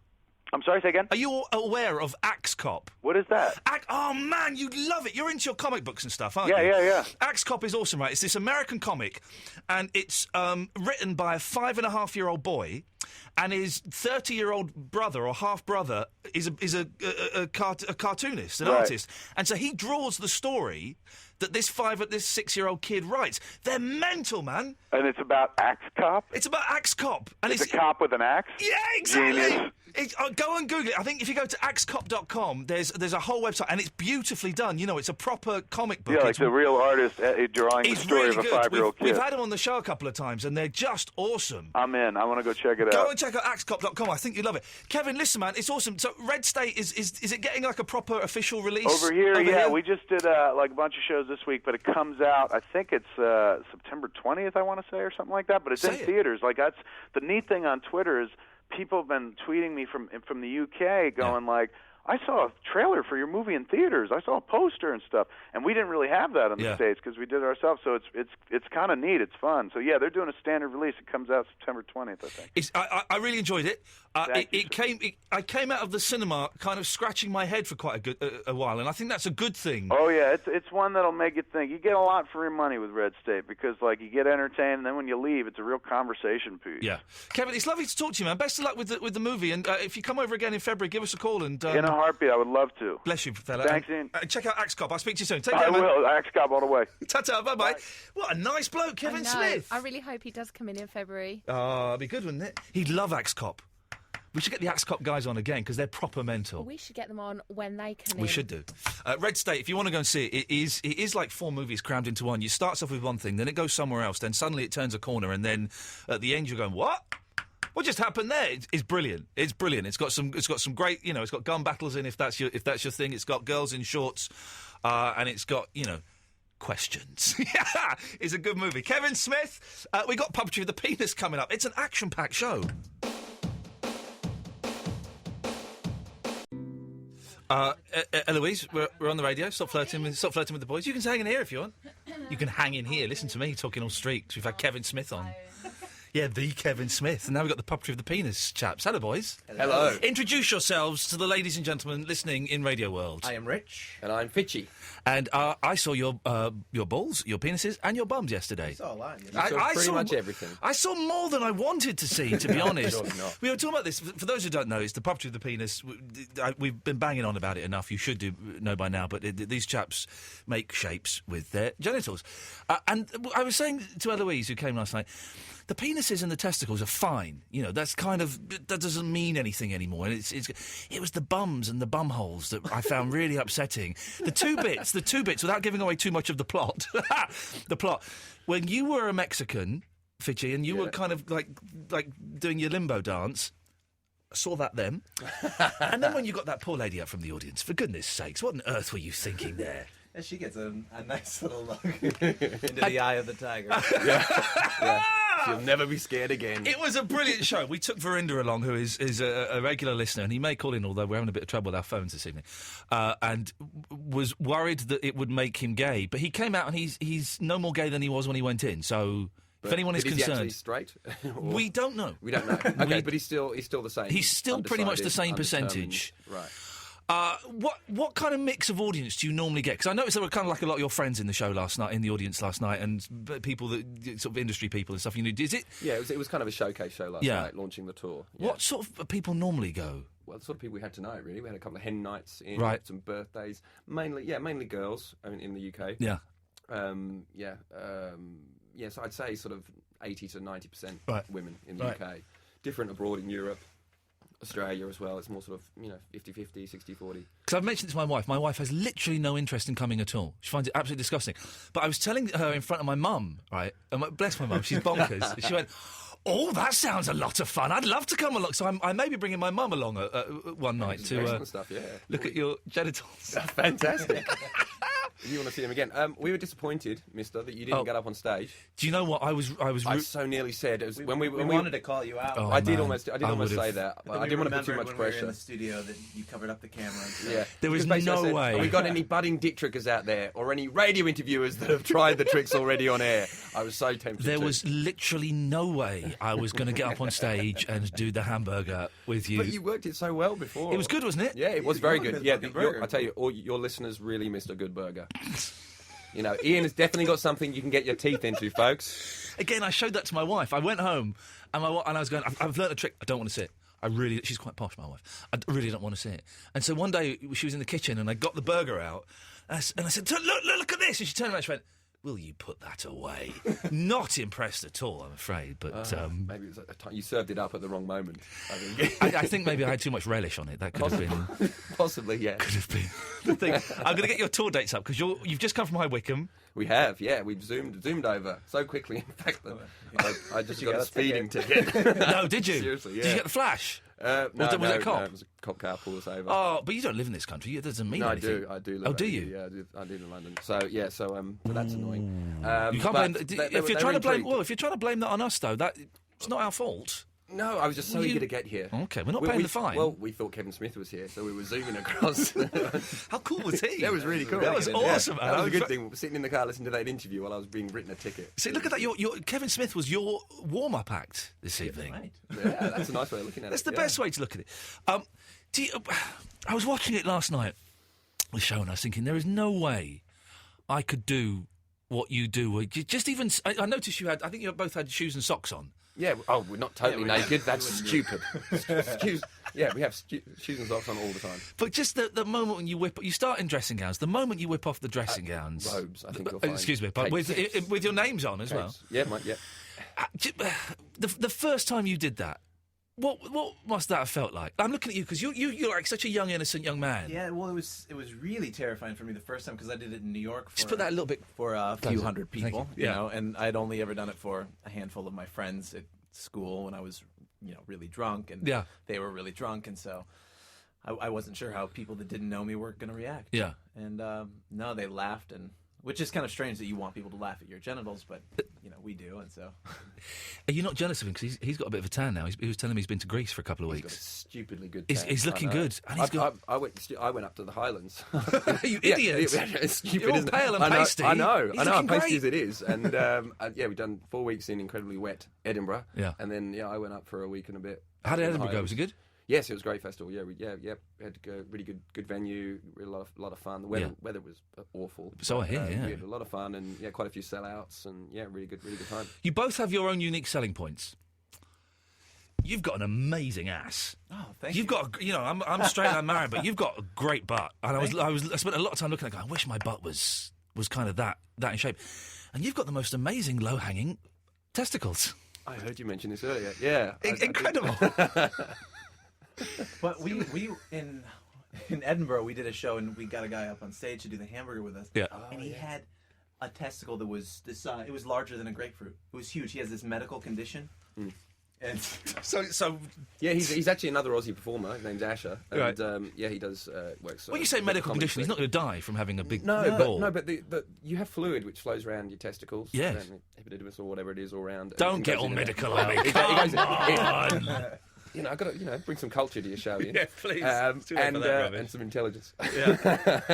S6: I'm sorry, say again?
S4: Are you aware of Axe Cop?
S6: What is that?
S4: Oh, man, you'd love it. You're into your comic books and stuff, aren't you?
S6: Yeah.
S4: Axe Cop is awesome, right? It's this American comic, and it's written by a 5.5-year-old boy, and his 30-year-old brother or half-brother is a cartoonist, an artist. And so he draws the story that this 6-year-old kid writes. They're mental, man.
S6: And it's about Axe Cop?
S4: It's about Axe Cop. And
S6: it's a cop with an axe?
S4: Yeah, exactly.
S6: Genius.
S4: Go and Google it. I think if you go to axecop.com, there's a whole website, and it's beautifully done. It's a proper comic book.
S6: Yeah, like the real artist drawing the story of a 5-year-old kid.
S4: We've had him on the show a couple of times, and they're just awesome.
S6: I'm in. I want to go check it out.
S4: Go and check out axecop.com. I think you'd love it. Kevin, listen, man, it's awesome. So Red State, is it getting like a proper official release?
S6: Over here? We just did like a bunch of shows this week, but it comes out, I think it's September 20th, I want to say, or something like that, but it's in theaters. Like, that's the neat thing on Twitter is people have been tweeting me from the UK going like, I saw a trailer for your movie in theaters. I saw a poster and stuff, and we didn't really have that in the States because we did it ourselves. So it's kind of neat. It's fun. So yeah, they're doing a standard release. It comes out September 20th, I think.
S4: I really enjoyed it. I came out of the cinema kind of scratching my head for quite a while, and I think that's a good thing.
S6: Oh yeah, it's one that'll make you think. You get a lot for your money with Red State because like you get entertained, and then when you leave, it's a real conversation piece.
S4: Yeah, Kevin, it's lovely to talk to you, man. Best of luck with the movie, and if you come over again in February, give us a call and.
S6: In a heartbeat, I would love to.
S4: Bless you, fella.
S6: Thanks, Ian.
S4: Check out Axe Cop. I'll speak to you soon. Take care, man.
S6: I will. Axe Cop all the way.
S4: Ta-ta, bye-bye. What a nice bloke, Kevin Smith.
S5: I really hope he does come in February.
S4: Oh, it'd be good, wouldn't it? He'd love Axe Cop. We should get the Axe Cop guys on again because they're proper mental.
S5: We should get them on when they come in.
S4: We should do. Red State, if you want to go and see it, it is like 4 movies crammed into one. You starts off with one thing, then it goes somewhere else, then suddenly it turns a corner, and then at the end you're going, what? What just happened there? It's brilliant. It's brilliant. It's got some great, it's got gun battles in if that's your thing. It's got girls in shorts, and it's got, questions. Yeah, it's a good movie. Kevin Smith, we got Puppetry of the Penis coming up. It's an action-packed show. Eloise, we're on the radio. Stop flirting with the boys. You can hang in here if you want. You can hang in here. Listen to me talking all streaks. We've had Kevin Smith on. Yeah, the Kevin Smith. And now we've got the Puppetry of the Penis chaps. Hello, boys.
S8: Hello.
S4: Introduce yourselves to the ladies and gentlemen listening in Radio World.
S8: I am Rich. And I'm Fitchy.
S4: And I saw your balls, your penises, and your bums yesterday.
S8: You saw a lot. I saw pretty much everything.
S4: I saw more than I wanted to see, to be honest.
S8: Sure not.
S4: We were talking about this. For those who don't know, it's the Puppetry of the Penis. We've been banging on about it enough. You should know by now. But these chaps make shapes with their genitals. And I was saying to Eloise, who came last night, the penises and the testicles are fine. That's that doesn't mean anything anymore. And it was the bums and the bum holes that I found really upsetting. The two bits, without giving away too much of the plot. The plot. When you were a Mexican, Fitchy, and you were kind of like doing your limbo dance, I saw that then. And then when you got that poor lady up from the audience, for goodness sakes, what on earth were you thinking there?
S9: And she gets a nice little look into the eye of the tiger.
S8: Yeah. She'll never be scared again.
S4: It was a brilliant show. We took Verinder along, who is a regular listener, and he may call in, although we're having a bit of trouble with our phones this evening, and was worried that it would make him gay. But he came out and he's no more gay than he was when he went in. So if anyone is concerned,
S8: he straight?
S4: We don't know.
S8: We don't know. Okay, but he's still the same.
S4: He's still pretty much the same percentage.
S8: Right.
S4: What kind of mix of audience do you normally get? Because I noticed there were kind of like a lot of your friends in the show last night, in the audience last night, and people that sort of industry people and stuff. Is it?
S8: Yeah, it was kind of a showcase show last night, launching the tour. Yeah.
S4: What sort of people normally go?
S8: Well, the sort of people we had tonight, really. We had a couple of hen nights in, some birthdays, mainly girls. In the UK.
S4: Yeah.
S8: So I'd say sort of 80 to 90% women in the UK. Different abroad in Europe. Australia as well. It's more sort of, 50-50, 60-40.
S4: Because I've mentioned it to my wife. My wife has literally no interest in coming at all. She finds it absolutely disgusting. But I was telling her in front of my mum, right? And bless my mum, she's bonkers. She went, "Oh, that sounds a lot of fun. I'd love to come along." So I may be bringing my mum along one night to
S8: stuff,
S4: look at your genitals.
S8: Fantastic. You want to see him again? We were disappointed, Mister, that you didn't get up on stage.
S4: Do you know what I was?
S8: I so nearly said it was when we
S9: wanted to call you out.
S8: I did almost say that. But I didn't want to put too much pressure.
S9: We were in the studio that you covered up the camera.
S8: Yeah,
S4: there was no way.
S8: Have we got any budding dick trickers out there, or any radio interviewers that have tried the tricks already on air? I was so tempted.
S4: There was literally no way I was going to get up on stage and do the hamburger with you.
S8: But you worked it so well before.
S4: It was good, wasn't it?
S8: Yeah, it was very good. Yeah, I tell you, all your listeners really missed a good burger. Iain has definitely got something you can get your teeth into, folks.
S4: Again, I showed that to my wife. I went home and I was going, I've learnt a trick. I don't want to see it. She's quite posh, my wife. I really don't want to see it. And so one day she was in the kitchen and I got the burger out and I said, look at this. And she turned around and she went, "Will you put that away?" Not impressed at all, I'm afraid. But
S8: maybe it was you served it up at the wrong moment. I think.
S4: I think maybe I had too much relish on it. That could have been
S8: possibly, yeah.
S4: Could have been the thing. I'm going to get your tour dates up because you've just come from High Wycombe.
S8: We have, yeah. We've zoomed over so quickly. In fact, I just got a speeding ticket.
S4: No, did you?
S8: Seriously, yeah.
S4: Did you get the flash?
S8: No,
S4: was it a cop?
S8: No, it was a cop car pulled us over.
S4: Oh, but you don't live in this country. That doesn't mean anything.
S8: I do.
S4: Do you?
S8: Yeah, I do in London. So yeah, but that's annoying.
S4: You can't blame. If you're trying to blame that on us, though, it's not our fault.
S8: No, I was just so eager to get here.
S4: Okay, we're not paying the fine.
S8: Well, we thought Kevin Smith was here, so we were zooming across.
S4: How cool was he?
S8: That was really cool.
S4: That was awesome.
S8: Yeah, that was a good thing. Sitting in the car listening to that interview while I was being written a ticket.
S4: See, look at that. Your Kevin Smith was your warm-up act this evening.
S9: Right.
S8: Yeah, that's a nice way of looking at it.
S4: That's the best way to look at it. I was watching it last night, the show, and I was thinking, there is no way I could do what you do. Just even, I noticed you both had shoes and socks on.
S8: Yeah, we're not totally naked. That's stupid. We have shoes and socks on all the time.
S4: But just the moment when you start in dressing gowns, the moment you whip off the dressing gowns...
S8: Robes, I think you'll find.
S4: Excuse me, but with your names on as well.
S8: Yeah, yeah.
S4: The first time you did that, What must that have felt like? I'm looking at you because you're like such a young, innocent young man.
S9: Yeah, well, it was really terrifying for me the first time because I did it in New York.
S4: Just put that a little bit
S9: for a few hundred people,
S4: you
S9: know, and I'd only ever done it for a handful of my friends at school when I was, really drunk, and they were really drunk, and so I wasn't sure how people that didn't know me were going to react.
S4: Yeah,
S9: and no, they laughed, which is kind of strange that you want people to laugh at your genitals, but we do, and so.
S4: Are you not jealous of him because he's got a bit of a tan now? He was telling me he's been to Greece for a couple of weeks.
S8: He's got a stupidly good tan.
S4: He's looking good. And
S8: I went up to the Highlands.
S4: You idiot!
S8: It's stupid,
S4: You're all pale and pasty.
S8: I know.
S4: I'm
S8: pasty as it is, and we've done 4 weeks in incredibly wet Edinburgh.
S4: Yeah,
S8: and then I went up for a week and a bit.
S4: How did Edinburgh go? Was it good?
S8: Yes, it was a great festival. Yeah, we had to go. Really good venue. Really a lot of fun. The weather was awful.
S4: So I hear.
S8: We had a lot of fun and quite a few sellouts and really good time.
S4: You both have your own unique selling points. You've got an amazing ass.
S9: Oh, thank you.
S4: You've got, I'm straight, I'm married, but you've got a great butt. And I spent a lot of time looking at it going, I wish my butt was kind of that in shape. And you've got the most amazing low-hanging testicles.
S8: I heard you mention this earlier. Yeah,
S4: incredible.
S9: But we in Edinburgh we did a show and we got a guy up on stage to do the hamburger with us.
S4: Yeah.
S9: And he had a testicle that was this size. It was larger than a grapefruit. It was huge. He has this medical condition.
S8: Mm.
S9: And
S4: so
S8: yeah, he's actually another Aussie performer. His name's Asher. And,
S4: right.
S8: He does works.
S4: When you say medical condition, he's not going to die from having a big
S8: ball. But you have fluid which flows around your testicles.
S4: Yes.
S8: Epididymis or whatever it is all around.
S4: Don't get all medical on me. Come on.
S8: I've got to, bring some culture to your show, Iain.
S4: Yeah, please.
S8: And some intelligence. Yeah.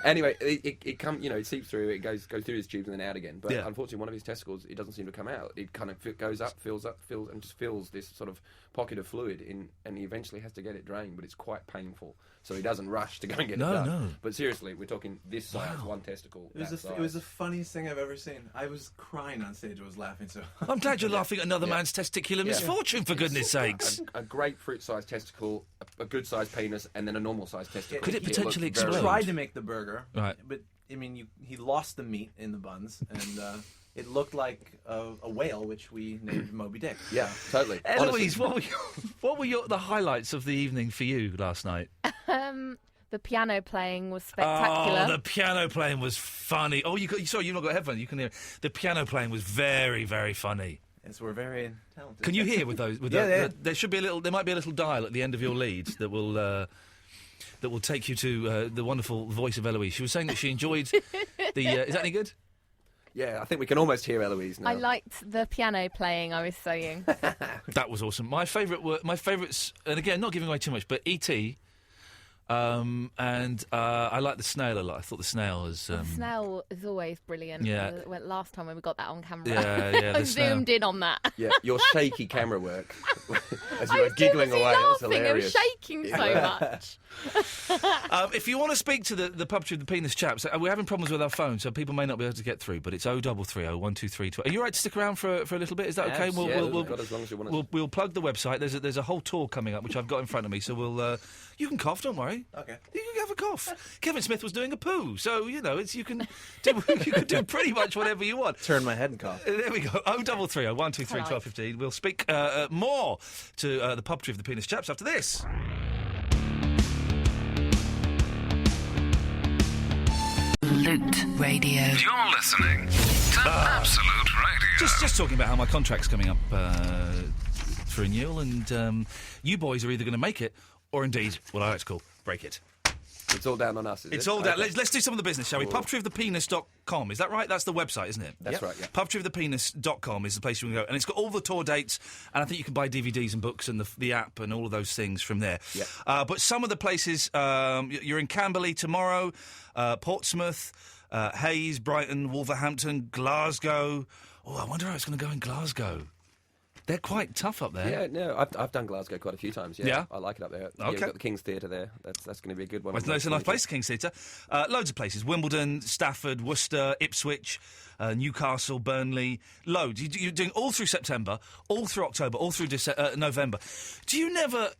S8: Anyway, it seeps through. It goes through his tubes and then out again. But unfortunately, one of his testicles, it doesn't seem to come out. It kind of goes up, fills, and just fills this sort of pocket of fluid in, and he eventually has to get it drained. But it's quite painful, so he doesn't rush to go and get it done. No. But seriously, we're talking this size, one testicle.
S9: It was the funniest thing I've ever seen. I was crying on stage. I was laughing so.
S4: I'm glad you're laughing at another man's testicular misfortune. For goodness sakes.
S8: A grapefruit-sized testicle, a good-sized penis, and then a normal-sized testicle.
S4: Could it potentially explode?
S9: We tried to make the burger,
S4: right?
S9: But he lost the meat in the buns, and it looked like a whale, which we named Moby Dick.
S8: Yeah, totally.
S4: Eloise, what were the highlights of the evening for you last night?
S5: The piano playing was spectacular.
S4: Oh, the piano playing was funny. Oh, you've not got headphones. You can hear. The piano playing was very, very funny.
S9: Yes, we're very talented.
S4: Can you hear with those? There should be there might be a little dial at the end of your lead that will take you to the wonderful voice of Eloise. She was saying that she enjoyed the. Is that any good?
S8: Yeah, I think we can almost hear Eloise now.
S5: I liked the piano playing. I was saying
S4: that was awesome. My favourites, and again, not giving away too much, but E.T. And I like the snail a lot. I thought the snail was...
S5: The snail is always brilliant.
S4: Yeah.
S5: Last time when we got that on camera.
S4: Yeah,
S5: I zoomed in on that.
S8: Yeah, your shaky camera work as you were giggling away. It was hilarious.
S5: I was shaking so much.
S4: If you want to speak to the Puppetry of the Penis chaps, we're having problems with our phone, so people may not be able to get through, but it's 0330 123 12. Are you all right to stick around for a little bit? Is that okay?
S8: We'll as long as you want
S4: we'll plug the website. There's a whole tour coming up, which I've got in front of me, so you can cough, don't worry.
S9: Okay.
S4: You can have a cough. Kevin Smith was doing a poo, so you can do pretty much whatever you want.
S9: Turn my head and cough.
S4: There we go. 0330 123 1215. We'll speak more to the Puppetry of the Penis chaps after this.
S10: Absolute Radio.
S1: You're listening to Absolute Radio.
S4: Just talking about how my contract's coming up for renewal, and you boys are either going to make it, or indeed, what I like to call, break it.
S8: It's all down on us, is it?
S4: It's all down. Let's do some of the business, shall we? Puppetryofthepenis.com. Is that right? That's the website, isn't it?
S8: That's right, yeah.
S4: Puppetryofthepenis.com is the place you can go. And it's got all the tour dates, and I think you can buy DVDs and books and the app and all of those things from there.
S8: Yeah.
S4: But some of the places, you're in Camberley tomorrow, Portsmouth, Hayes, Brighton, Wolverhampton, Glasgow. Oh, I wonder how it's going to go in Glasgow. They're quite tough up there.
S8: Yeah, no, I've done Glasgow quite a few times. Yeah, I like it up there.
S4: Okay,
S8: we've got the King's Theatre there. That's going to be a good one.
S4: Well, it's a nice place, the King's Theatre. Loads of places: Wimbledon, Stafford, Worcester, Ipswich, Newcastle, Burnley. Loads. You're doing all through September, all through October, all through November. Do you never?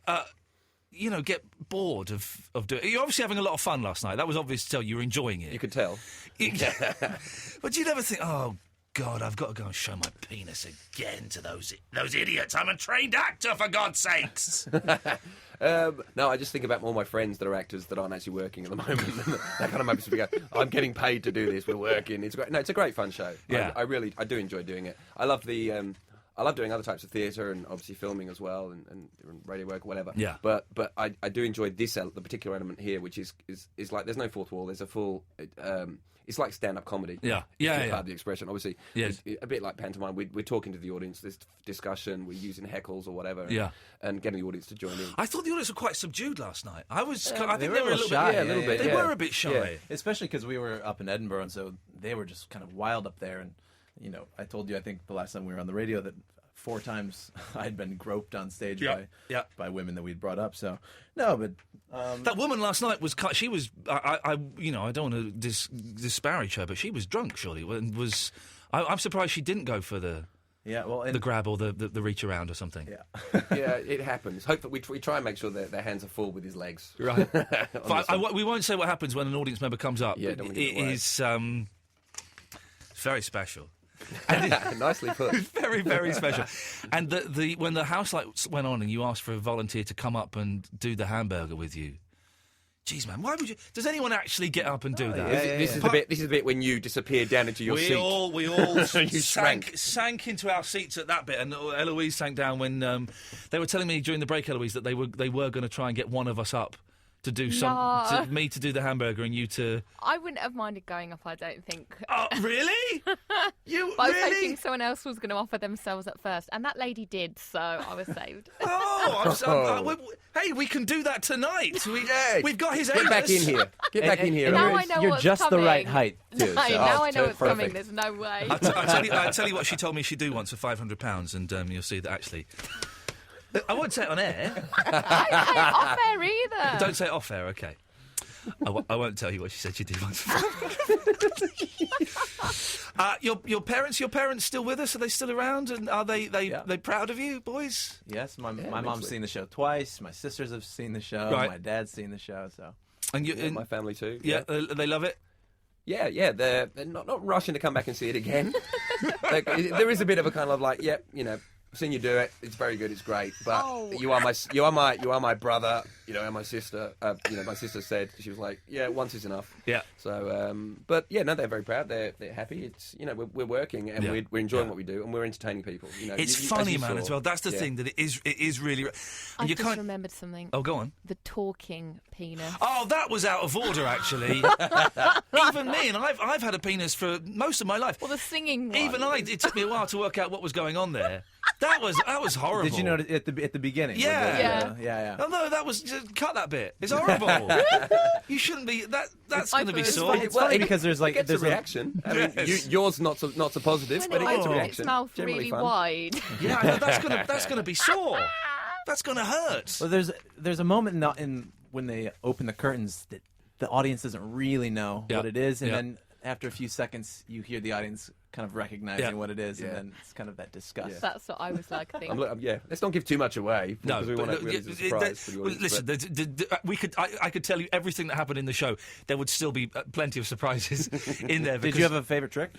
S4: Get bored of doing it? You're obviously having a lot of fun last night. That was obvious to tell. You were enjoying it.
S8: You could tell.
S4: But do you never think, oh, God, I've got to go and show my penis again to those idiots. I'm a trained actor, for God's sakes.
S8: No, I just think about all my friends that are actors that aren't actually working at the moment. That kind of makes me go, I'm getting paid to do this. We're working. It's great. No, it's a great fun show.
S4: Yeah.
S8: I do enjoy doing it. I love I love doing other types of theatre and obviously filming as well and radio work, whatever.
S4: Yeah.
S8: But I do enjoy this the particular element here, which is like there's no fourth wall. There's a full. It's like stand-up comedy.
S4: Yeah.
S8: Part of the expression, obviously.
S4: Yes.
S8: A bit like pantomime. We're talking to the audience. There's discussion. We're using heckles or whatever.
S4: Yeah.
S8: And getting the audience to join in.
S4: I thought the audience were quite subdued last night. I think
S9: they were a little
S4: shy.
S9: shy.
S8: A little bit.
S4: They were a bit shy.
S8: Yeah.
S9: Especially because we were up in Edinburgh, and so they were just kind of wild up there. And, I told you, I think the last time we were on the radio that 4 times I'd been groped on stage by women that we'd brought up. So, no, but...
S4: that woman last night was... She was... I don't want to disparage her, but she was drunk, surely. I'm surprised she didn't go for the...
S9: Yeah, well,
S4: the grab or the reach around or something.
S8: Yeah, yeah, it happens. Hopefully, we try and make sure that their hands are full with his legs.
S4: Right. We won't say what happens when an audience member comes up.
S8: Yeah, don't
S4: it is very special. And
S8: nicely put.
S4: Very, very special. And when the house lights went on and you asked for a volunteer to come up and do the hamburger with you. Jeez, man, why would you? Does anyone actually get up and do that?
S8: This is the bit when you disappeared down into your seat.
S4: We all
S8: you
S4: sank into our seats at that bit, and Eloise sank down when they were telling me during the break, Eloise, that they were going to try and get one of us up to do me to do the hamburger and you to...
S5: I wouldn't have minded going up, I don't think.
S4: Oh, really? You
S5: but
S4: really?
S5: I was hoping someone else was going to offer themselves at first, and that lady did, so I was saved.
S4: Hey, we can do that tonight. We've got his
S8: Get back in here. Get back in here.
S5: Now I know
S9: You're
S5: what's
S9: just
S5: coming.
S9: the right height, too.
S5: Now I know what's coming. There's no way.
S4: I'll tell you what she told me she'd do once for £500, and you'll see that actually... I won't say it on air.
S5: Don't say it off air either.
S4: Don't say it off air, okay. I won't tell you what she said she'd do once. Your parents still with us? Are they still around? And are they proud of you, boys?
S9: Yes, my mom's seen the show twice. My sisters have seen the show.
S4: Right.
S9: My dad's seen the show. So,
S4: and
S8: my family too.
S4: Yeah, they love it.
S8: Yeah. They're not rushing to come back and see it again. There is a bit of a kind of like, I've seen you do it. It's very good. It's great. But you are my brother. And my sister. My sister said, she was like, yeah, once is enough.
S4: Yeah.
S8: So, but yeah, no, they're very proud. They're happy. It's we're working and we're enjoying what we do and we're entertaining people.
S4: It's funny, man, as well. That's the thing, that it is really.
S5: I just remembered something.
S4: Oh, go on.
S5: The talking penis.
S4: Oh, that was out of order, actually. Even me, and I've had a penis for most of my life.
S5: Well, the singing one.
S4: Even it took me a while to work out what was going on there. That was horrible.
S9: Did you know at the beginning?
S4: Yeah. Oh no, that was just cut that bit. It's horrible. You shouldn't be. That's going to be sore.
S9: It's funny because there's
S8: a reaction. I mean, yours not so positive, but it gets a reaction.
S5: Its mouth really wide.
S4: Yeah, I know, that's going to be sore. That's going to hurt.
S9: Well, there's a moment when they open the curtains that the audience doesn't really know what it is, and then after a few seconds, you hear the audience kind of recognizing what it is, and then it's kind of that disgust.
S5: Yeah. That's what I was like, I think.
S8: Let's not give too much away.
S4: No,
S8: we want to really surprise for the audience.
S4: Listen, I could tell you everything that happened in the show. There would still be plenty of surprises in there.
S9: Did you have a favourite trick?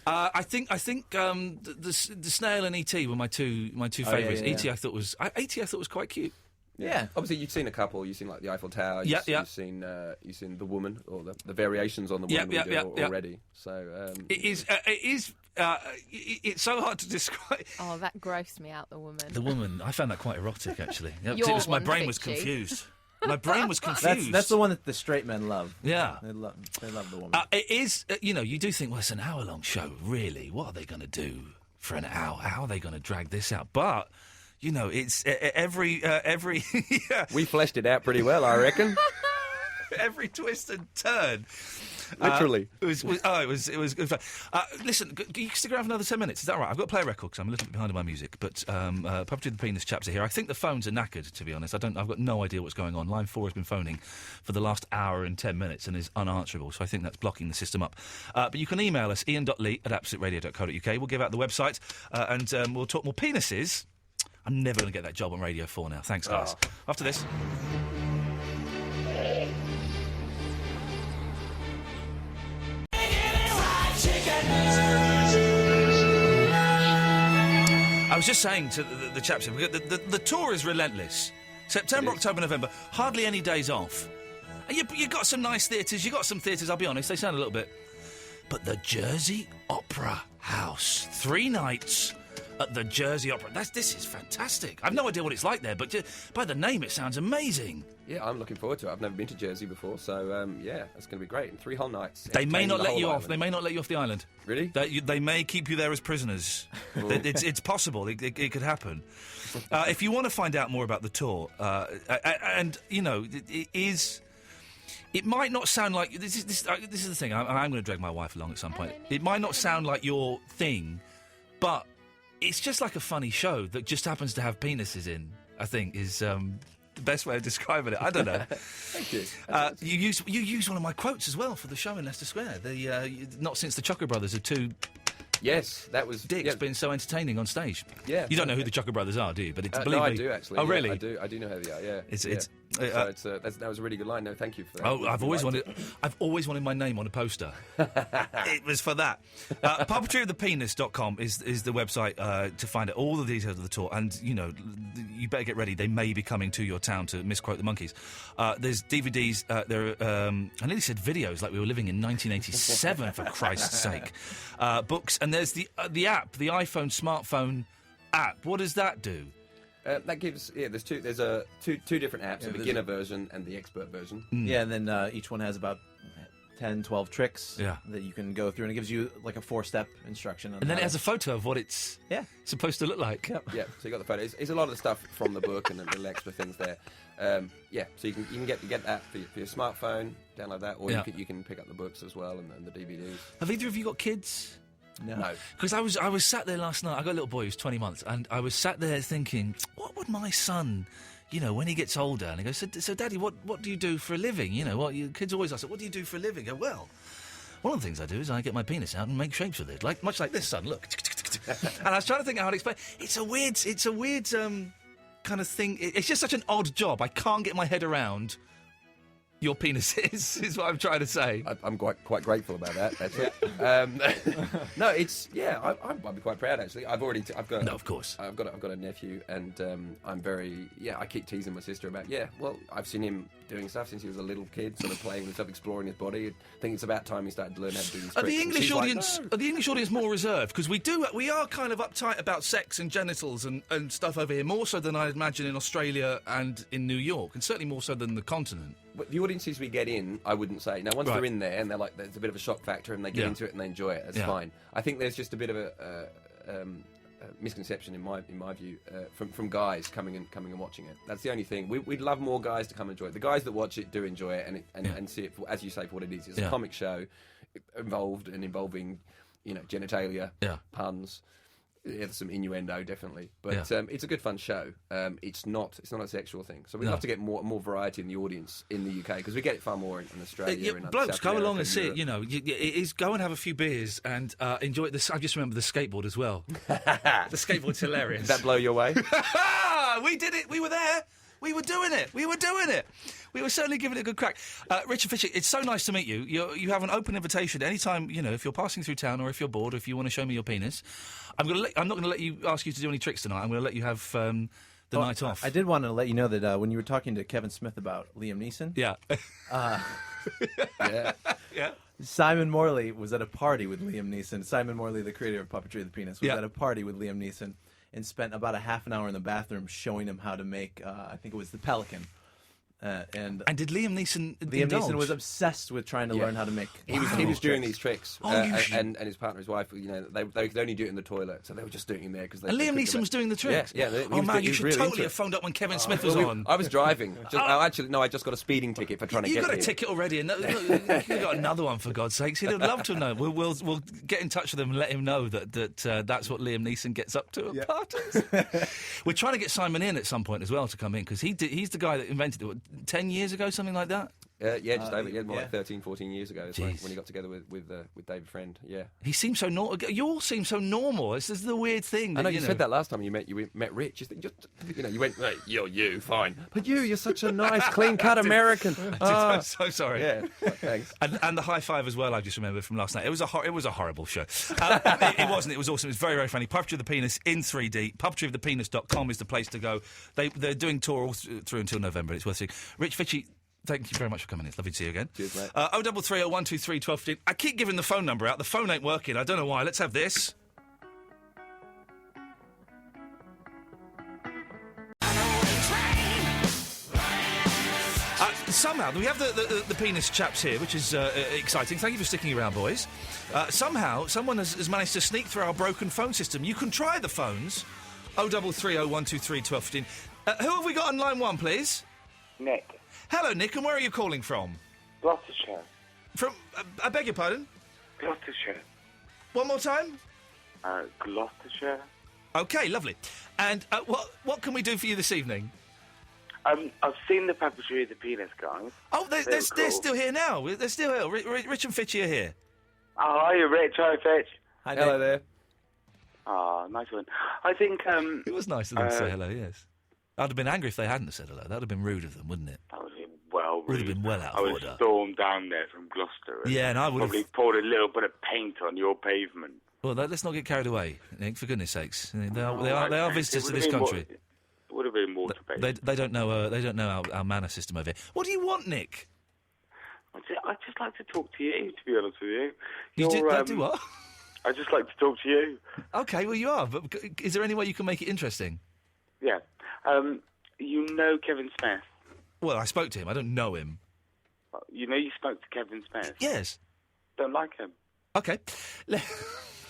S4: I think the snail and E.T. were my two favourites. E.T. I thought was quite cute.
S8: Yeah, obviously you've seen a couple. You've seen like the Eiffel Tower. You've seen the woman or the variations on the woman already. So it's so hard to describe.
S5: Oh, that grossed me out. The woman.
S4: The woman. I found that quite erotic, actually. My brain was confused. My brain was confused.
S9: That's the one that the straight men love.
S4: Yeah,
S9: they love the woman.
S4: It is. You do think, well, it's an hour-long show. Really, what are they going to do for an hour? How are they going to drag this out? But. It's every
S8: We fleshed it out pretty well, I reckon.
S4: Every twist and turn.
S8: Literally.
S4: It was good fun. Listen, you can stick around for another 10 minutes. Is that right? I've got to play a record because I'm a little bit behind on my music. But Puppetry the Penis chaps are here. I think the phones are knackered, to be honest. I've got no idea what's going on. Line 4 has been phoning for the last hour and 10 minutes and is unanswerable. So I think that's blocking the system up. But you can email us, ian.lee@absoluteradio.co.uk. We'll give out the website and we'll talk more penises. I'm never going to get that job on Radio 4 now. Thanks, guys. After this... was just saying to the chaps, the tour is relentless. September, October, November, hardly any days off. And you got some nice theatres, you got some theatres, I'll be honest, they sound a little bit... But the Jersey Opera House, 3 nights at the Jersey Opera. This is fantastic. I've no idea what it's like there, but by the name, it sounds amazing.
S8: Yeah, I'm looking forward to it. I've never been to Jersey before, so yeah, it's going to be great. And 3 whole nights.
S4: They may not let you off. They may not let you off the island.
S8: Really?
S4: They may keep you there as prisoners. It's possible. It could happen. If you want to find out more about the tour, and you know, it is. It might not sound like this is the thing. I'm going to drag my wife along at some point. It might not sound like your thing, but it's just like a funny show that just happens to have penises in. I think is the best way of describing it. I don't know.
S8: Thank you.
S4: You use one of my quotes as well for the show in Leicester Square. Not since the Chucker Brothers have 2.
S8: Yes, that was...
S4: Dicks been so entertaining on stage.
S8: Yeah.
S4: You don't know who the Chucker Brothers are, do you? But it's believe
S8: no,
S4: me.
S8: I do, actually.
S4: Oh,
S8: yeah,
S4: really?
S8: I do know who they are, yeah. That was a really good line. No, thank you for that.
S4: Oh, I've always wanted my name on a poster. It was for that. Puppetryofthepenis.com is the website to find out all the details of the tour. And, you know, you better get ready. They may be coming to your town, to misquote the Monkeys. There's DVDs. There are, I nearly said videos, like we were living in 1987, for Christ's sake. Books. And there's the app, the iPhone smartphone app. What does that do?
S8: That gives there's two different apps, the beginner version and the expert version.
S9: Yeah, and then each one has about 10, 12 tricks that you can go through, and it gives you like a 4-step instruction.
S4: And then it has a photo of what it's supposed to look like.
S8: Yep. Yeah, so you got the photos. It's a lot of the stuff from the book and the little extra things there. So you can get that for your smartphone, download that, or you can pick up the books as well and the DVDs.
S4: Have either of you got kids?
S8: No.
S4: Because I was sat there last night. I got a little boy who's 20 months, and I was sat there thinking, what would my son, you know, when he gets older? And he goes, so Daddy, what do you do for a living? You know, kids always ask, what do you do for a living? I go, well, one of the things I do is I get my penis out and make shapes with it, much like this, son. Look. And I was trying to think how to explain. It's a weird kind of thing. It's just such an odd job. I can't get my head around your penis is what I'm trying to say.
S8: I'm quite grateful about that. That's it. No, it's I'd be quite proud actually. I've got
S4: no, of course.
S8: I've got a nephew, and I'm very I keep teasing my sister about well, I've seen him doing stuff since he was a little kid, sort of playing with stuff, exploring his body. I think it's about time he started to learn how to do these tricks.
S4: Are the English audience more reserved? Because we are kind of uptight about sex and genitals and stuff over here, more so than I'd imagine in Australia and in New York, and certainly more so than the continent.
S8: But the audiences we get in, I wouldn't say. Now, once they're in there and they're like, there's a bit of a shock factor, and they get into it and they enjoy it. That's fine. I think there's just a bit of a misconception in my view from guys coming and watching it. That's the only thing. We'd love more guys to come and enjoy it. The guys that watch it do enjoy it and see it for, as you say, for what it is. It's a comic show involving genitalia, puns. There's some innuendo, definitely, but it's a good fun show. It's not a sexual thing, so we'd love to get more variety in the audience in the UK, because we get it far more in Australia.
S4: Blokes, go along and see it. You know, it is go and have a few beers and enjoy this. I just remember the skateboard as well. The skateboard's hilarious.
S8: Did that blow your way?
S4: We did it. We were there. We were doing it. We were certainly giving it a good crack. Richard Fisher, it's so nice to meet you. You have an open invitation anytime, if you're passing through town or if you're bored or if you want to show me your penis. I'm not going to let you ask you to do any tricks tonight. I'm going to let you have the night off.
S9: I did want to let you know that when you were talking to Kevin Smith about Liam Neeson...
S4: Yeah.
S9: Yeah. Simon Morley was at a party with Liam Neeson. Simon Morley, the creator of Puppetry of the Penis, was at a party with Liam Neeson and spent about a half an hour in the bathroom showing him how to make, I think it was the Pelican. And
S4: did Liam Neeson
S9: Neeson was obsessed with trying to learn how to make.
S8: He was doing these tricks, and his partner, his wife, they could only do it in the toilet, so they were just doing it there because. And
S4: Liam Neeson was doing the tricks.
S8: Yeah.
S4: You should really totally have phoned up when Kevin Smith was on.
S8: I was driving. I just got a speeding ticket for trying to get.
S4: You got a ticket already, and you got another one for God's sakes. He'd love to know. We'll get in touch with him and let him know that that's what Liam Neeson gets up to at parties. We're trying to get Simon in at some point as well to come in, because he's the guy that invented it 10 years ago. Something like that?
S8: Just over. Yeah, more like 13, 14 years ago. It's like when he got together with David Friend. Yeah.
S4: He seems so normal. You all seem so normal. This is the weird thing.
S8: I know you said that last time you met Rich. You went, hey, you fine, but you're such a nice, clean-cut American.
S4: I'm so sorry.
S8: Yeah, thanks.
S4: And the high five as well. I just remembered from last night. It was a horrible show. It wasn't. It was awesome. It was very, very funny. Puppetry of the Penis in 3D. Puppetryofthepenis.com is the place to go. They're doing tour all through until November. It's worth seeing. Rich Fitchie, thank you very much for coming in. It's lovely to see you again.
S8: Cheers, mate.
S4: 0330 123 1215. I keep giving the phone number out. The phone ain't working. I don't know why. Let's have this. Somehow, we have the penis chaps here, which is exciting. Thank you for sticking around, boys. Somehow, someone has managed to sneak through our broken phone system. You can try the phones. 0330 123 1215. Who have we got on line one, please?
S11: Nick.
S4: Hello, Nick, and where are you calling from?
S11: Gloucestershire.
S4: From, I beg your pardon?
S11: Gloucestershire.
S4: One more time?
S11: Gloucestershire.
S4: OK, lovely. And what can we do for you this evening?
S11: I've seen the Puppetry of the Penis guys.
S4: Oh, they're still here now. They're still here. Rich and Fitchie are here.
S11: Oh, hi, Rich. Hi, Fitch.
S9: Hi,
S8: hello there.
S11: Oh, nice one. I think...
S4: it was nice of them to say hello, yes. I'd have been angry if they hadn't said hello. That would have been rude of them, wouldn't it?
S11: That would have been well rude.
S4: Would have been well out of order.
S11: I was stormed down there from Gloucester.
S4: Yeah, and I would
S11: probably poured a little bit of paint on your pavement.
S4: Well, let's not get carried away, Nick, for goodness sakes. They are visitors to this country.
S11: It would have been more debate.
S4: They don't know our manner system over here. What do you want, Nick?
S11: I'd just like to talk to you, to be honest with you.
S4: Do what?
S11: I'd just like to talk to you.
S4: OK, well, you are, but is there any way you can make it interesting?
S11: Yeah. You know Kevin Smith?
S4: Well, I spoke to him. I don't know him.
S11: You know you spoke to Kevin Smith?
S4: Yes.
S11: Don't like him.
S4: OK.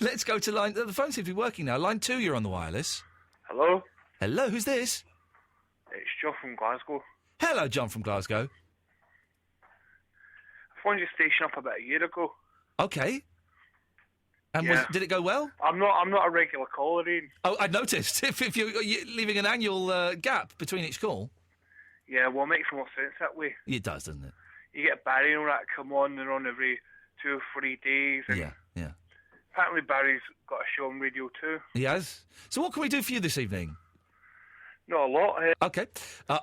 S4: Let's go to line... The phone seems to be working now. Line 2, you're on the wireless.
S12: Hello?
S4: Hello, who's this?
S12: It's John from Glasgow.
S4: Hello, John from Glasgow.
S12: I phoned your station up about a year ago.
S4: OK. And did it go well?
S12: I'm not a regular caller, Ian.
S4: Oh, I noticed. If you're leaving an annual gap between each call.
S12: Yeah, well, it makes more sense that way.
S4: It does, doesn't it?
S12: You get Barry and all that come on, they're on every 2 or 3 days. And
S4: yeah.
S12: Apparently Barry's got a show on radio too.
S4: He has? So what can we do for you this evening?
S12: Not a lot.
S4: OK.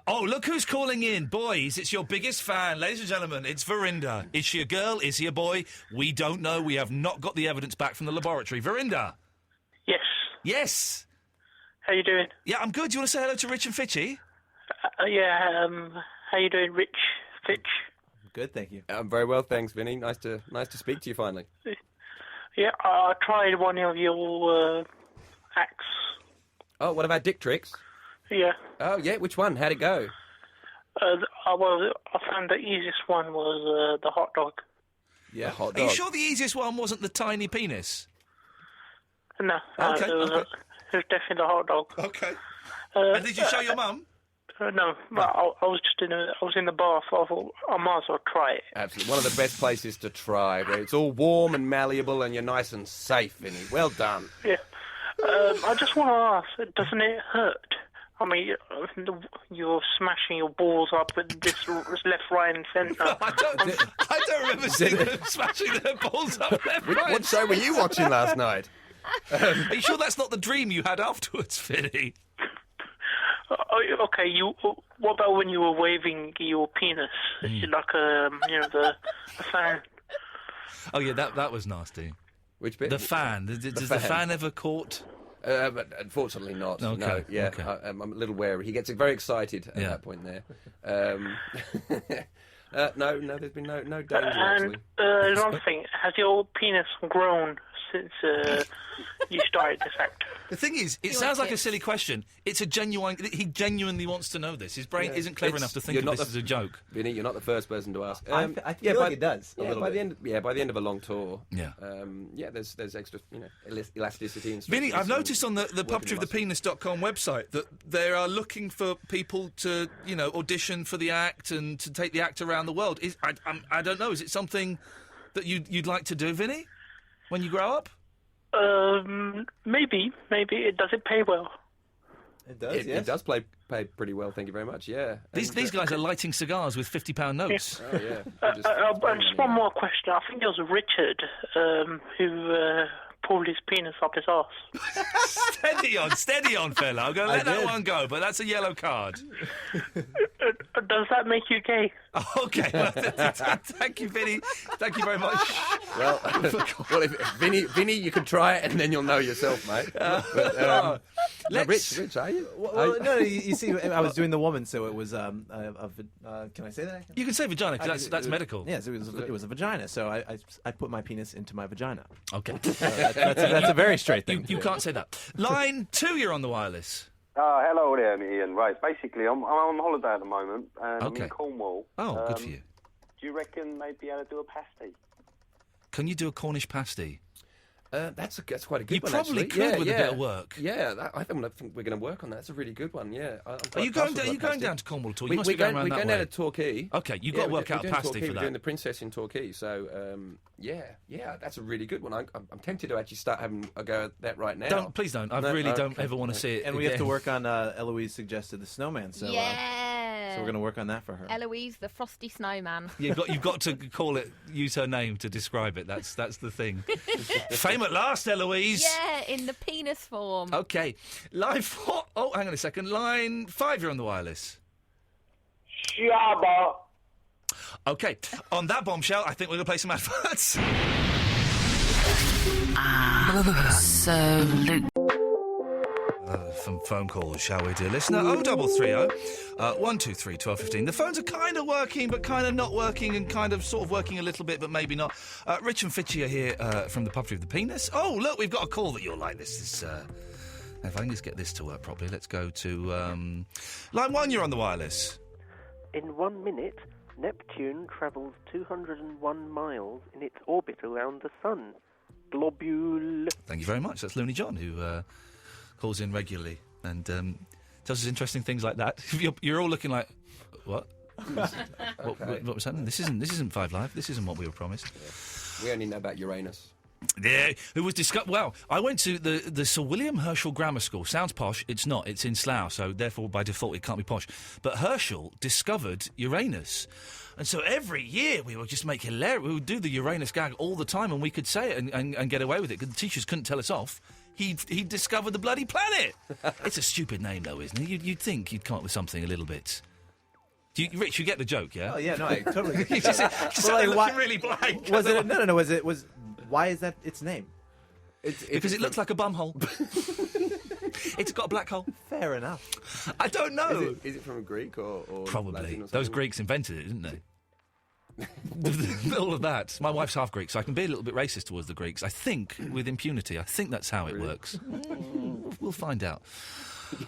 S4: Look who's calling in. Boys, it's your biggest fan. Ladies and gentlemen, it's Verinda. Is she a girl? Is he a boy? We don't know. We have not got the evidence back from the laboratory. Verinda.
S3: Yes.
S4: Yes.
S3: How you doing?
S4: Yeah, I'm good. Do you want to say hello to Rich and Fitchie?
S3: How you doing, Rich? Fitch?
S9: Good, thank you.
S8: I'm very well, thanks, Vinny. Nice to speak to you finally.
S3: Yeah, I tried one of your acts.
S8: Oh, what about Dick Tricks?
S3: Yeah.
S8: Oh, yeah. Which one? How'd it go?
S3: I found the easiest one was the hot dog.
S8: Yeah, hot dog.
S4: Are you sure the easiest one wasn't the tiny penis?
S3: No.
S4: Okay.
S3: It was definitely the hot dog.
S4: Okay. And did you show your mum?
S3: No, but I was just I was in the bar, so I thought I might as well try it.
S8: Absolutely, one of the best places to try, where it's all warm and malleable, and you're nice and safe, Vinny. Well done.
S3: Yeah. I just want to ask, doesn't it hurt? I mean, you're smashing your balls up with this left, right, and centre.
S4: I don't remember seeing them smashing their balls up left, right.
S8: What show were you watching last night?
S4: Are you sure that's not the dream you had afterwards, Vinny?
S3: Okay, what about when you were waving your penis? Like, the fan.
S4: Oh, yeah, that was nasty.
S8: Which bit?
S4: The fan. Does the fan ever caught?
S8: But unfortunately not.
S4: Okay.
S8: No, yeah,
S4: okay.
S8: I'm a little wary. He gets very excited at that point there. No, there's been no danger, actually.
S3: And another thing, has your penis grown since you started this act?
S4: The thing is, it sounds like a silly question. It's a genuine... He genuinely wants to know this. His brain isn't clever enough to think of this as a joke.
S8: Vinny, you're not the first person to ask.
S9: I feel like it does.
S8: By the end of a long tour.
S4: Yeah.
S8: There's extra, elasticity and...
S4: Vinny, I've noticed on the puppetryofthepenis.com website that they are looking for people to, audition for the act and to take the act around the world. I don't know. Is it something that you'd like to do, Vinny, when you grow up?
S3: Maybe. Does it pay well?
S9: It does.
S8: It does pay pretty well. Thank you very much. Yeah.
S4: These guys are lighting cigars with £50 notes.
S8: Oh yeah.
S3: And just one more question. I think it was Richard who pulled his penis up his arse.
S4: steady on, fella. I'm going to let that one go, but that's a yellow card.
S3: Does that make you gay?
S4: Okay. Well, thank you, Vinny. Thank you very much.
S8: Well, Vinny, you can try it and then you'll know yourself, mate. Rich, are you?
S9: Well, no, you see, I was doing the woman, so it was. Can I say that?
S4: You can say vagina, because that's medical.
S9: Yes, it was a vagina, so I put my penis into my vagina.
S4: Okay.
S9: That's a very straight thing.
S4: You can't say that. Line 2, you're on the wireless.
S13: Hello there, Ian. Right, basically, I'm on holiday at the moment, and I'm in Cornwall.
S4: Oh, good for you.
S13: Do you reckon maybe able to do a pasty?
S4: Can you do a Cornish pasty?
S8: That's quite a good one.
S4: You probably could with a bit of work.
S8: Yeah, I think we're going to work on that. It's a really good one. Yeah.
S4: Are you going down to Cornwall at all? You must be
S8: going
S4: around that way.
S8: We're going down to Torquay.
S4: Okay, you've got to work out a pasty for that.
S8: We're doing the Princess in Torquay. So yeah, that's a really good one. I'm tempted to actually start having a go at that right now.
S4: Please don't. I really don't ever want to see it.
S9: And we have to work on. Eloise suggested the snowman. So so we're going to work on that for her.
S5: Eloise, the frosty snowman.
S4: You've got to use her name to describe it. That's the thing. Fame at last, Eloise.
S5: Yeah, in the penis form.
S4: Okay. Line 4. Oh, hang on a second. Line 5, you're on the wireless.
S13: Shabba.
S4: Okay. On that bombshell, I think we're going to play some adverts.
S10: Absolute.
S4: Some phone calls, shall we, dear listener? 0330 123 1215. The phones are kind of working, but kind of not working, and kind of sort of working a little bit, but maybe not. Rich and Fitchy are here from the Puppetry of the Penis. Oh, look, we've got a call that you'll like. This is. If I can just get this to work properly, let's go to line 1. You're on the wireless.
S14: In 1 minute, Neptune travels 201 miles in its orbit around the Sun. Globule.
S4: Thank you very much. That's Looney John, who calls in regularly and tells us interesting things like that. You're all looking like, what? What was happening? This isn't 5 Live. This isn't what we were promised.
S8: Yeah. We only know about Uranus.
S4: Yeah, who was discussed. Well, I went to the Sir William Herschel Grammar School. Sounds posh. It's not. It's in Slough, so therefore by default it can't be posh. But Herschel discovered Uranus. And so every year we would just make hilarious. We would do the Uranus gag all the time, and we could say it and get away with it because the teachers couldn't tell us off. He discovered the bloody planet. It's a stupid name, though, isn't it? You'd think you'd come up with something a little bit. Rich, you get the joke, yeah?
S9: Oh yeah, no, I totally get
S4: it. just looking really blank.
S9: Was it? No. Was why is that its name?
S4: Because it looks like a bumhole. It's got a black hole.
S9: Fair enough.
S4: I don't know.
S8: Is it from a Greek or
S4: probably? Those Greeks invented it, didn't they? All of that. My wife's half Greek, so I can be a little bit racist towards the Greeks. I think with impunity. I think that's how it works. We'll find out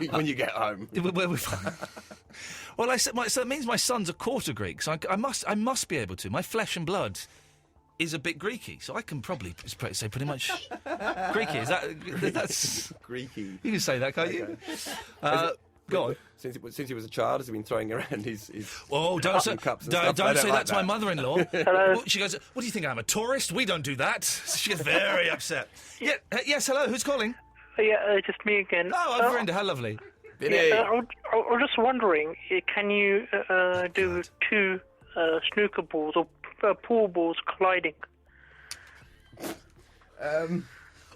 S8: when you get home.
S4: Well, so it means my son's a quarter Greek, so I must be able to. My flesh and blood is a bit Greeky, so I can probably say pretty much Greeky. That's
S8: Greeky?
S4: You can say that, can't you? Go on.
S8: Since he was a child, has he been throwing around his
S4: don't say
S8: cups and
S4: don't
S8: stuff?
S4: say that to my mother-in-law.
S3: Hello.
S4: She goes, "What do you think? I'm a tourist? We don't do that." She gets very upset. Yeah, yes. Hello. Who's calling?
S3: Yeah, just me again.
S4: Oh, Verinda. How lovely.
S3: I was just wondering, can you do 2 snooker balls or pool balls colliding?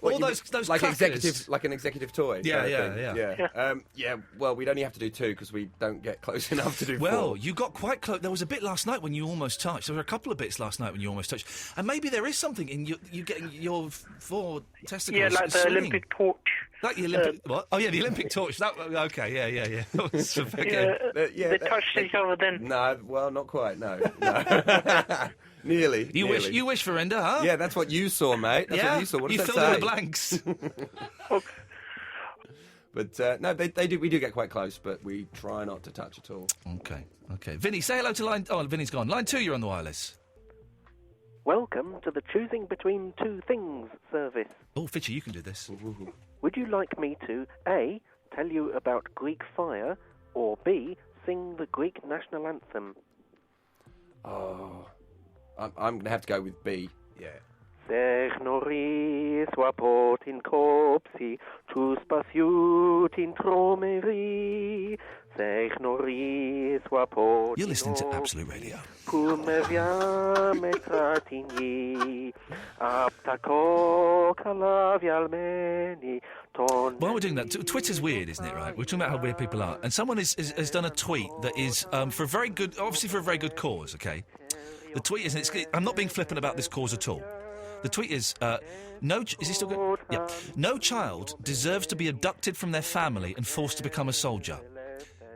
S4: All those
S8: like
S4: crackers.
S8: an executive toy.
S4: Yeah.
S8: Well, we'd only have to do 2 because we don't get close enough to do 4.
S4: Well, you got quite close. There was a bit last night when you almost touched. There were a couple of bits last night when you almost touched. And maybe there is something in you getting your 4 testicles.
S3: Yeah, like the
S4: swinging.
S3: Olympic torch.
S4: Like the Olympic... what? Oh, yeah, the Olympic torch. Okay, yeah.
S3: They touched each other then.
S8: No, well, not quite, no. Nearly.
S4: You wish, Verinda, huh?
S8: Yeah, that's what you saw, mate. That's what you saw. What does
S4: you
S8: that
S4: filled
S8: say?
S4: in the blanks.
S3: Okay.
S8: But no, we do get quite close, but we try not to touch at all.
S4: Okay. Vinny, say hello to line... Oh, Vinny's gone. Line 2, you're on the wireless.
S14: Welcome to the choosing between 2 things service.
S4: Oh, Fitchy, you can do this.
S14: Would you like me to, A, tell you about Greek fire, or B, sing the Greek national anthem?
S8: Oh... I'm going to have to go with B.
S9: Yeah.
S14: Sechnoris wapot in copsi, tu spasiut in tromeri. Sechnoris wapot.
S4: You're listening to Absolute Radio.
S14: Pumeviam etratigni, aptaco calavialmeni.
S4: While we're doing that, Twitter's weird, isn't it, right? We're talking about how weird people are. And someone has done a tweet that is for a very good, obviously for a very good cause, okay? The tweet is, I'm not being flippant about this cause at all. The tweet is, is he still going? Yeah. No child deserves to be abducted from their family and forced to become a soldier.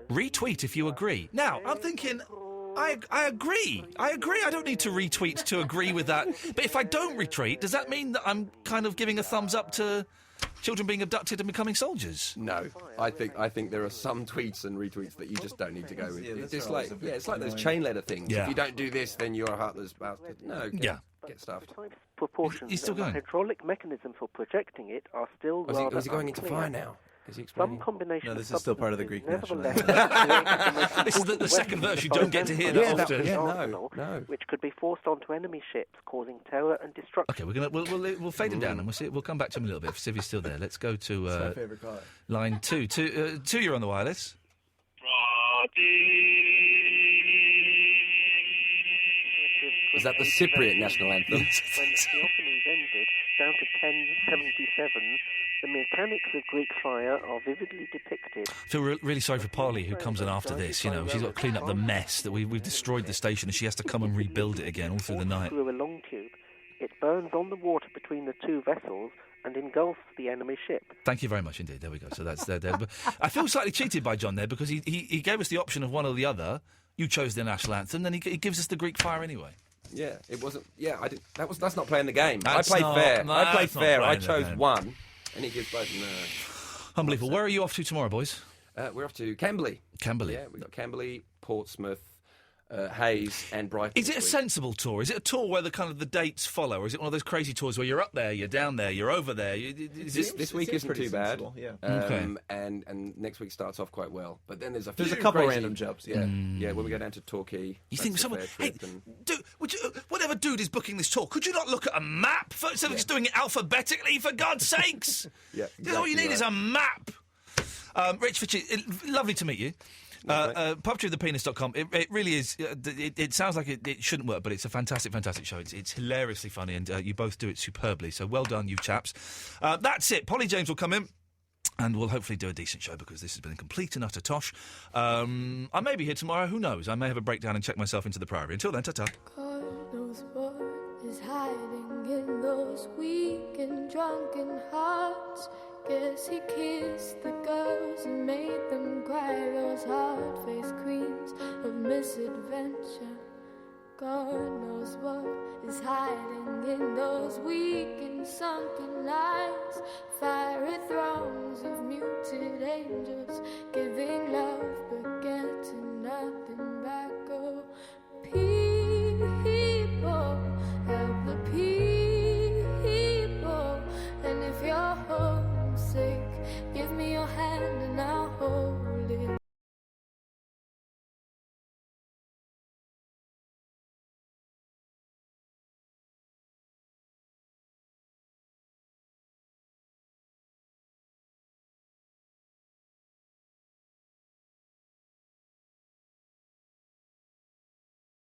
S4: Retweet if you agree. Now, I'm thinking, I agree. I don't need to retweet to agree with that. But if I don't retweet, does that mean that I'm kind of giving a thumbs up to children being abducted and becoming soldiers?
S8: No, I think there are some tweets and retweets that you just don't need to go with. It's like those chain letter things.
S4: Yeah.
S8: If you don't do this, then you're a heartless bastard. No, get stuffed.
S14: Proportions
S8: He's still
S14: and the
S8: going.
S14: hydraulic mechanism for projecting it are still rather
S8: Is he going into
S14: unclear.
S8: fire now? Is he
S14: Some combination
S9: No,
S14: of
S9: this is still part of the Greek national
S14: nevertheless,
S4: This is the second verse. You don't get to hear that often.
S8: No.
S14: Which could be forced onto enemy ships, causing terror and destruction.
S4: Okay, we'll fade him down and we'll come back to him a little bit. See if he's still there. Let's go to
S9: my favourite caller.
S4: line 2. Two, you're on the wireless.
S8: Is that the Cypriot national anthem?
S14: When Theophanes ended, down to 1077, the mechanics of Greek fire are vividly depicted.
S4: I feel really sorry for Polly, who comes in after this. You know, she's got to clean up the mess that we've destroyed the station, and she has to come and rebuild it again all through the night.
S14: Through a long tube, it burns on the water between the two vessels and engulfs the enemy ship.
S4: Thank you very much indeed. There we go. So that's there. But I feel slightly cheated by John there because he gave us the option of one or the other. You chose the national anthem, then he gives us the Greek fire anyway.
S8: Yeah, it wasn't. Yeah, I did. That's not playing the game.
S4: That's
S8: I played
S4: not-
S8: fair.
S4: no,
S8: I played
S4: that's not
S8: fair. I
S4: playing the
S8: chose
S4: game.
S8: one, and he gives both. No.
S4: Unbelievable. Where are you off to tomorrow, boys?
S8: We're off to Camberley.
S4: Camberley.
S8: Yeah, we've got Camberley, Portsmouth, Hayes, and Brighton.
S4: Is it a
S8: this week.
S4: sensible tour? Is it a tour where the dates follow, or is it one of those crazy tours where you're up there, you're down there, you're over there?
S8: This week isn't too bad.
S9: Yeah.
S4: Okay.
S8: And next week starts off quite well. But then there's a
S9: couple
S8: crazy,
S9: random jumps. Yeah.
S8: Yeah, when we go down to Torquay.
S4: You think
S8: that's a
S4: someone?
S8: fair
S4: Hey,
S8: trip and-
S4: whatever dude is booking this tour, could you not look at a map instead of just doing it alphabetically? For God's sakes!
S8: Yeah,
S4: All you
S8: exactly
S4: need is
S8: right.
S4: a map. Rich Fitchie, lovely to meet you. Puppetryofthepenis.com. It really is. It sounds like it shouldn't work, but it's a fantastic show. It's hilariously funny, and you both do it superbly. So well done, you chaps. That's it. Polly James will come in. And we'll hopefully do a decent show because this has been a complete and utter tosh. I may be here tomorrow. Who knows? I may have a breakdown and check myself into the Priory. Until then, ta-ta.
S15: God knows what is hiding in those weak and drunken hearts. Guess he kissed the girls and made them cry, those hard-faced queens of misadventure. God knows what is hiding in those weak and sunken lines. Fiery thrones of muted angels, giving love but getting nothing.